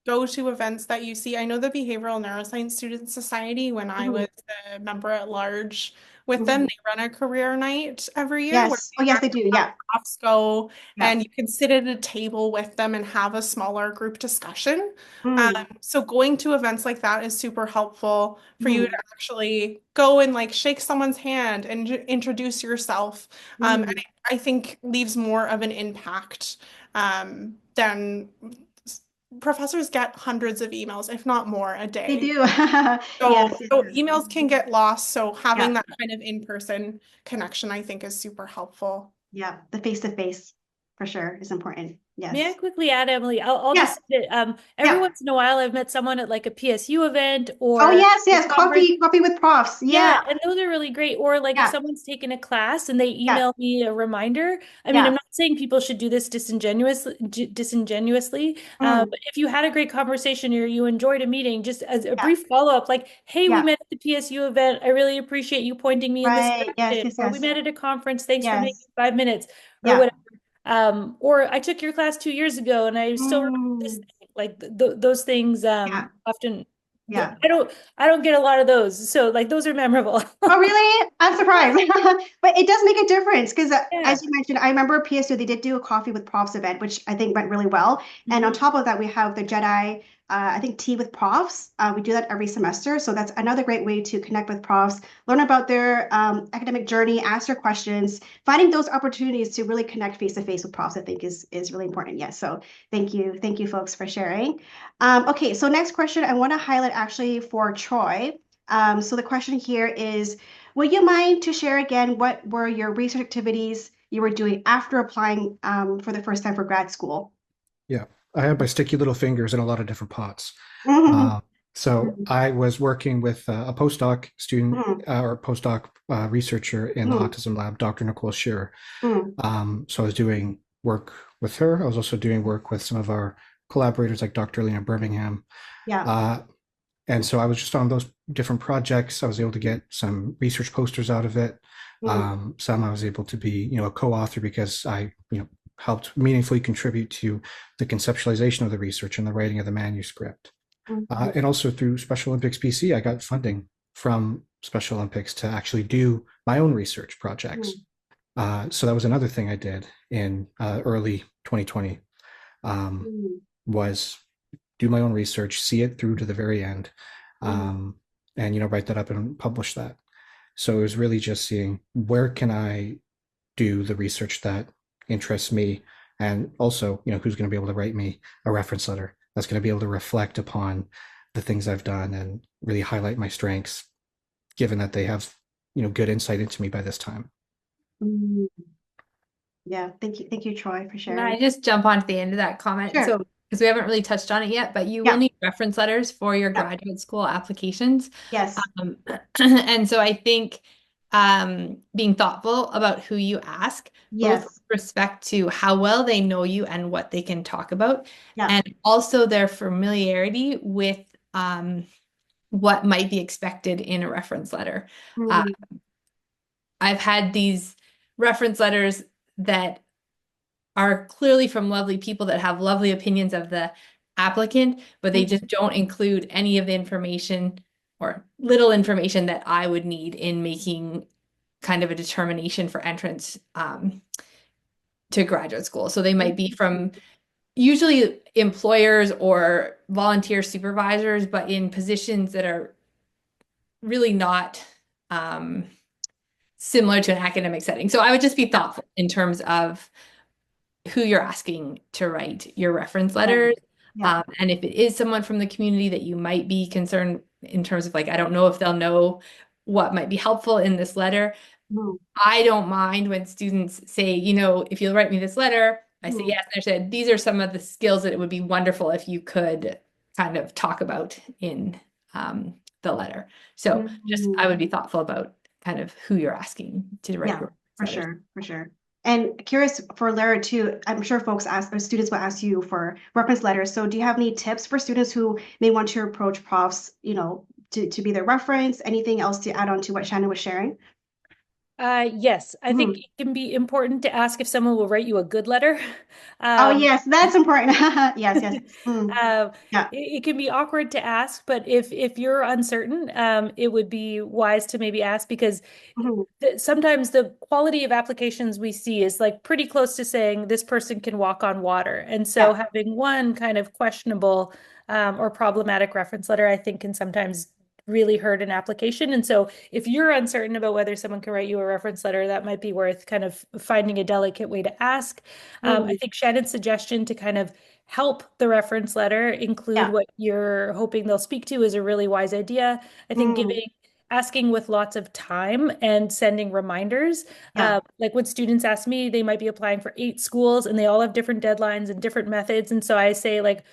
Go to events that you see. I know the Behavioral Neuroscience Student Society, when I Mhm. was a member at large with them, Mhm. they run a career night every year where Yes. Oh, they yes, they do. have Yeah. profs go Yeah. and you can sit at a table with them and have a smaller group discussion. Mm. So going to events like that is super helpful for you to Mm. actually go and like shake someone's hand and introduce yourself. And Mm. I think leaves more of an impact than professors get hundreds of emails, if not more, a They day. do. So, Yes, they so do. emails can get lost. So Yeah. having that kind of in-person connection, I think, is super helpful. Yeah. The face-to-face for sure is important. May I Yes. quickly add, Emily? I'll Yeah. just say that every Yeah. once in a while I've met someone at like a PSU event Oh, or yes, a yes. conference. Coffee with profs. Yeah. Yeah, and those are really great. Or like if Yeah. someone's taken a class and they Yeah. email me a reminder. I mean, I'm Yeah. not saying people should do this disingenuously. Mm. But if you had a great conversation or you enjoyed a meeting, just as a Yeah. brief follow-up, like, hey, we Yeah. met at the PSU event. I really appreciate you pointing me in this Right. Yes, direction. yes, Or we yes. met at a conference. Thanks for making Yes. 5 minutes or Yeah. whatever. Or I took your class 2 years ago and I still remember this Mm. thing. Like those things Yeah. often Yeah. I don't get a lot of those. So like those are memorable. Oh, really? I'm surprised. But it does make a difference because, Yeah. as you mentioned, I remember PSU, they did do a coffee with profs event, which I think went really well. And on Mhm. top of that, we have the Jedi, I think, tea with profs. We do that every semester. So that's another great way to connect with profs, learn about their academic journey, ask their questions. Finding those opportunities to really connect face to face with profs, I think, is really important. Yes. So thank you. Thank you, folks, for sharing. Okay. So next question I want to highlight actually for Troy. So the question here is, would you mind to share again what were your research activities you were doing after applying for the first time for grad school? Yeah, I had my sticky little fingers in a lot of different pots. Mhm, Uh, so mhm, I was working with a postdoc student mhm, or postdoc researcher in the mhm, autism lab, Dr. Nicole Shearer. mhm, So I was doing work with her. I was also doing work with some of our collaborators like Dr. Lena Birmingham. yeah. Uh, and so I was just on those different projects. I was able to get some research posters out of it. Mhm, Some I was able to be, a co-author because I, helped meaningfully contribute to the conceptualization of the research and the writing of the manuscript. mhm, And also through Special Olympics BC, I got funding from Special Olympics to actually do my own research projects. mhm, So that was another thing I did in early 2020 um, mhm, was do my own research, see it through to the very end, mhm, um, and write that up and publish that. So it was really just seeing where can I do the research that interests me, and also who's going to be able to write me a reference letter that's going to be able to reflect upon the things I've done and really highlight my strengths, given that they have good insight into me by this time. mhm. Yeah, thank you, Troy, for Can I sharing. just jump onto the end of that comment? Sure. So, because we haven't really touched on it yet, but you will Yeah, need reference letters for your yeah, graduate school applications. yes, And so I think being thoughtful about who you ask, both with yes, respect to how well they know you and what they can talk about, yeah. and also their familiarity with what might be expected in a reference letter. Uh, Mhm, I've had these reference letters that are clearly from lovely people that have lovely opinions of the applicant, but they mhm, just don't include any of the information or little information that I would need in making kind of a determination for entrance to graduate school. So they might be from usually employers or volunteer supervisors, but in positions that are really not similar to an academic setting. So I would just be yeah, thoughtful in terms of who you're asking to write your reference yeah, letters. yeah. And if it is someone from the community that you might be concerned in terms of like, I don't know if they'll know what might be helpful in this letter. Mhm. I don't mind when students say, if you'll write me this letter, I say Mhm. yes. And I said, these are some of the skills that it would be wonderful if you could kind of talk about in the letter. So just, I Mhm. would be thoughtful about kind of who you're asking to write Yeah, your for letters. sure, for sure. And curious for Lara too, I'm sure folks ask, or students will ask you for reference letters. So do you have any tips for students who may want to approach profs, to be their reference? Anything else to add on to what Shannon was sharing? Yes, I think Mhm. it can be important to ask if someone will write you a good letter. Oh, Um, yes, that's important. Yes, yes. Mm. Um, Yeah. it can be awkward to ask, but if you're uncertain, it would be wise to maybe ask because Mhm. sometimes the quality of applications we see is like pretty close to saying this person can walk on water. And so Yeah. having one kind of questionable or problematic reference letter, I think can sometimes really hurt an application. And so if you're uncertain about whether someone can write you a reference letter, that might be worth kind of finding a delicate way to ask. I Mm. think Shannon's suggestion to kind of help the reference letter include Yeah. what you're hoping they'll speak to is a really wise idea. I think Mm. asking with lots of time and sending reminders. Yeah. Like when students ask me, they might be applying for 8 schools and they all have different deadlines and different methods. And so I say like,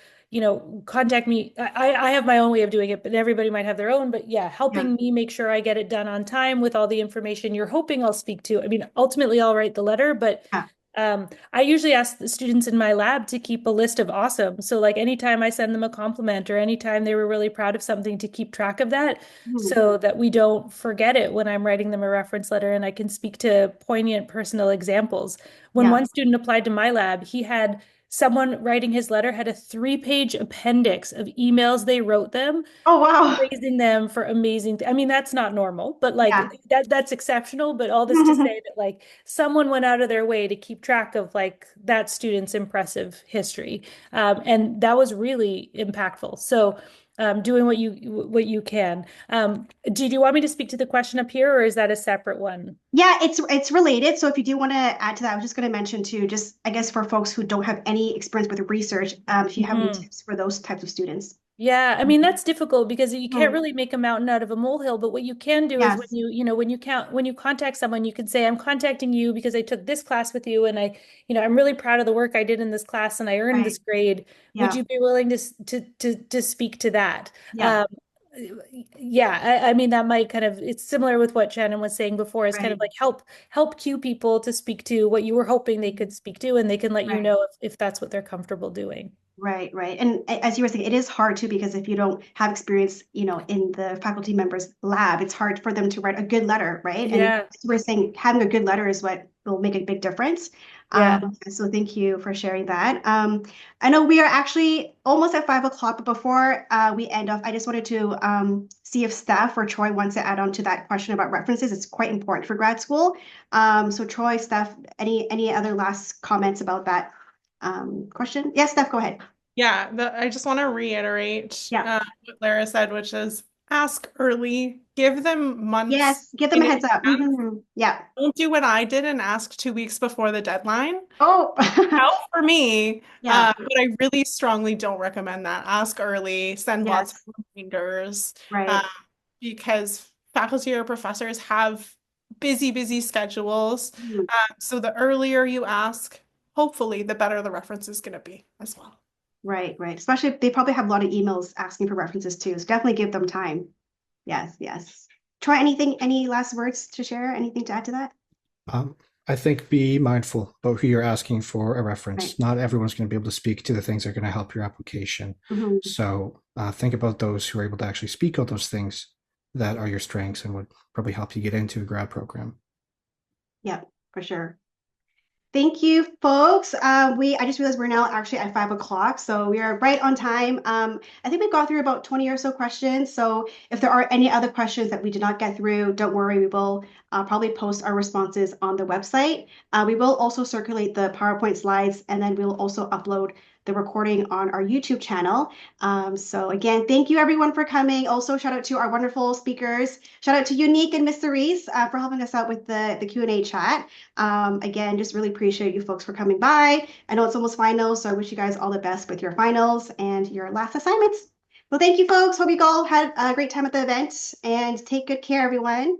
contact me. I have my own way of doing it, but everybody might have their own. But yeah, Yeah. helping me make sure I get it done on time with all the information you're hoping I'll speak to. I mean, ultimately I'll write the letter, but Yeah. I usually ask the students in my lab to keep a list of awesome. So like anytime I send them a compliment or anytime they were really proud of something to keep track of that Mm. so that we don't forget it when I'm writing them a reference letter and I can speak to poignant personal examples. When Yeah. one student applied to my lab, he had someone writing his letter had a 3-page appendix of emails they wrote them Oh, wow. praising them for amazing. I mean, that's not normal, but Yeah. like that's exceptional. But all this to say that like someone went out of their way to keep track of like that student's impressive history, and that was really impactful. So, doing what you can. Did you want me to speak to the question up here, or is that a separate one? Yeah, it's related. So if you do want to add to that, I was just going to mention too, just I guess for folks who don't have any experience with research, if you have any Mhm. tips for those types of students. Yeah, I mean that's difficult because you can't Mhm. really make a mountain out of a molehill, but what you can do is when Yes. when you contact someone, you can say, I'm contacting you because I took this class with you and I'm really proud of the work I did in this class and I earned this Right. grade. Would Yeah. you be willing to speak to that? Yeah. Um, yeah, I mean that might kind of it's similar with what Shannon was saying before, is kind of Right. like help cue people to speak to what you were hoping they could speak to, and they can let you Right. know if that's what they're comfortable doing. Right, right. And as you were saying, it is hard too, because if you don't have experience, in the faculty member's lab, it's hard for them to write a good letter, right? And Yeah, as you were saying, having a good letter is what will make a big difference. yeah. So thank you for sharing that. I know we are actually almost at 5 o'clock, but before we end off, I just wanted to see if Steph or Troy wants to add on to that question about references. It's quite important for grad school. So Troy, Steph, any other last comments about that question? Yes, Steph, go ahead. Yeah, I just want to reiterate Yeah. what Lara said, which is ask early, give them months Yes, give them in a heads up. advance. Yeah. Don't do what I did and ask 2 weeks before the deadline. Oh, Out for me, yeah. but I really strongly don't recommend that. Ask early, send lots Yes. of reminders, uh, Right. because faculty or professors have busy, busy schedules. Mhm. So the earlier you ask, hopefully, the better the reference is going to be as well. Right, right. Especially if they probably have a lot of emails asking for references too. So definitely give them time. Yes, yes. Troy, any last words to share? Anything to add to that? Um, I think be mindful about who you're asking for a Right. reference. Not everyone's going to be able to speak to the things that are going to help your application. Mhm. So think about those who are able to actually speak out those things that are your strengths and would probably help you get into a grad program. Yeah, for sure. Thank you, folks. I just realized we're now actually at 5 o'clock, so we are right on time. I think we've gone through about 20 or so questions. So if there are any other questions that we did not get through, don't worry, we will probably post our responses on the website. We will also circulate the PowerPoint slides, and then we'll also upload the recording on our YouTube channel. So again, thank you everyone for coming. Also, shout out to our wonderful speakers. Shout out to Unique and Miss Cerise for helping us out with the Q&A chat. Again, just really appreciate you folks for coming by. I know it's almost finals, so I wish you guys all the best with your finals and your last assignments. Well, thank you, folks. Hope you all had a great time at the event, and take good care, everyone.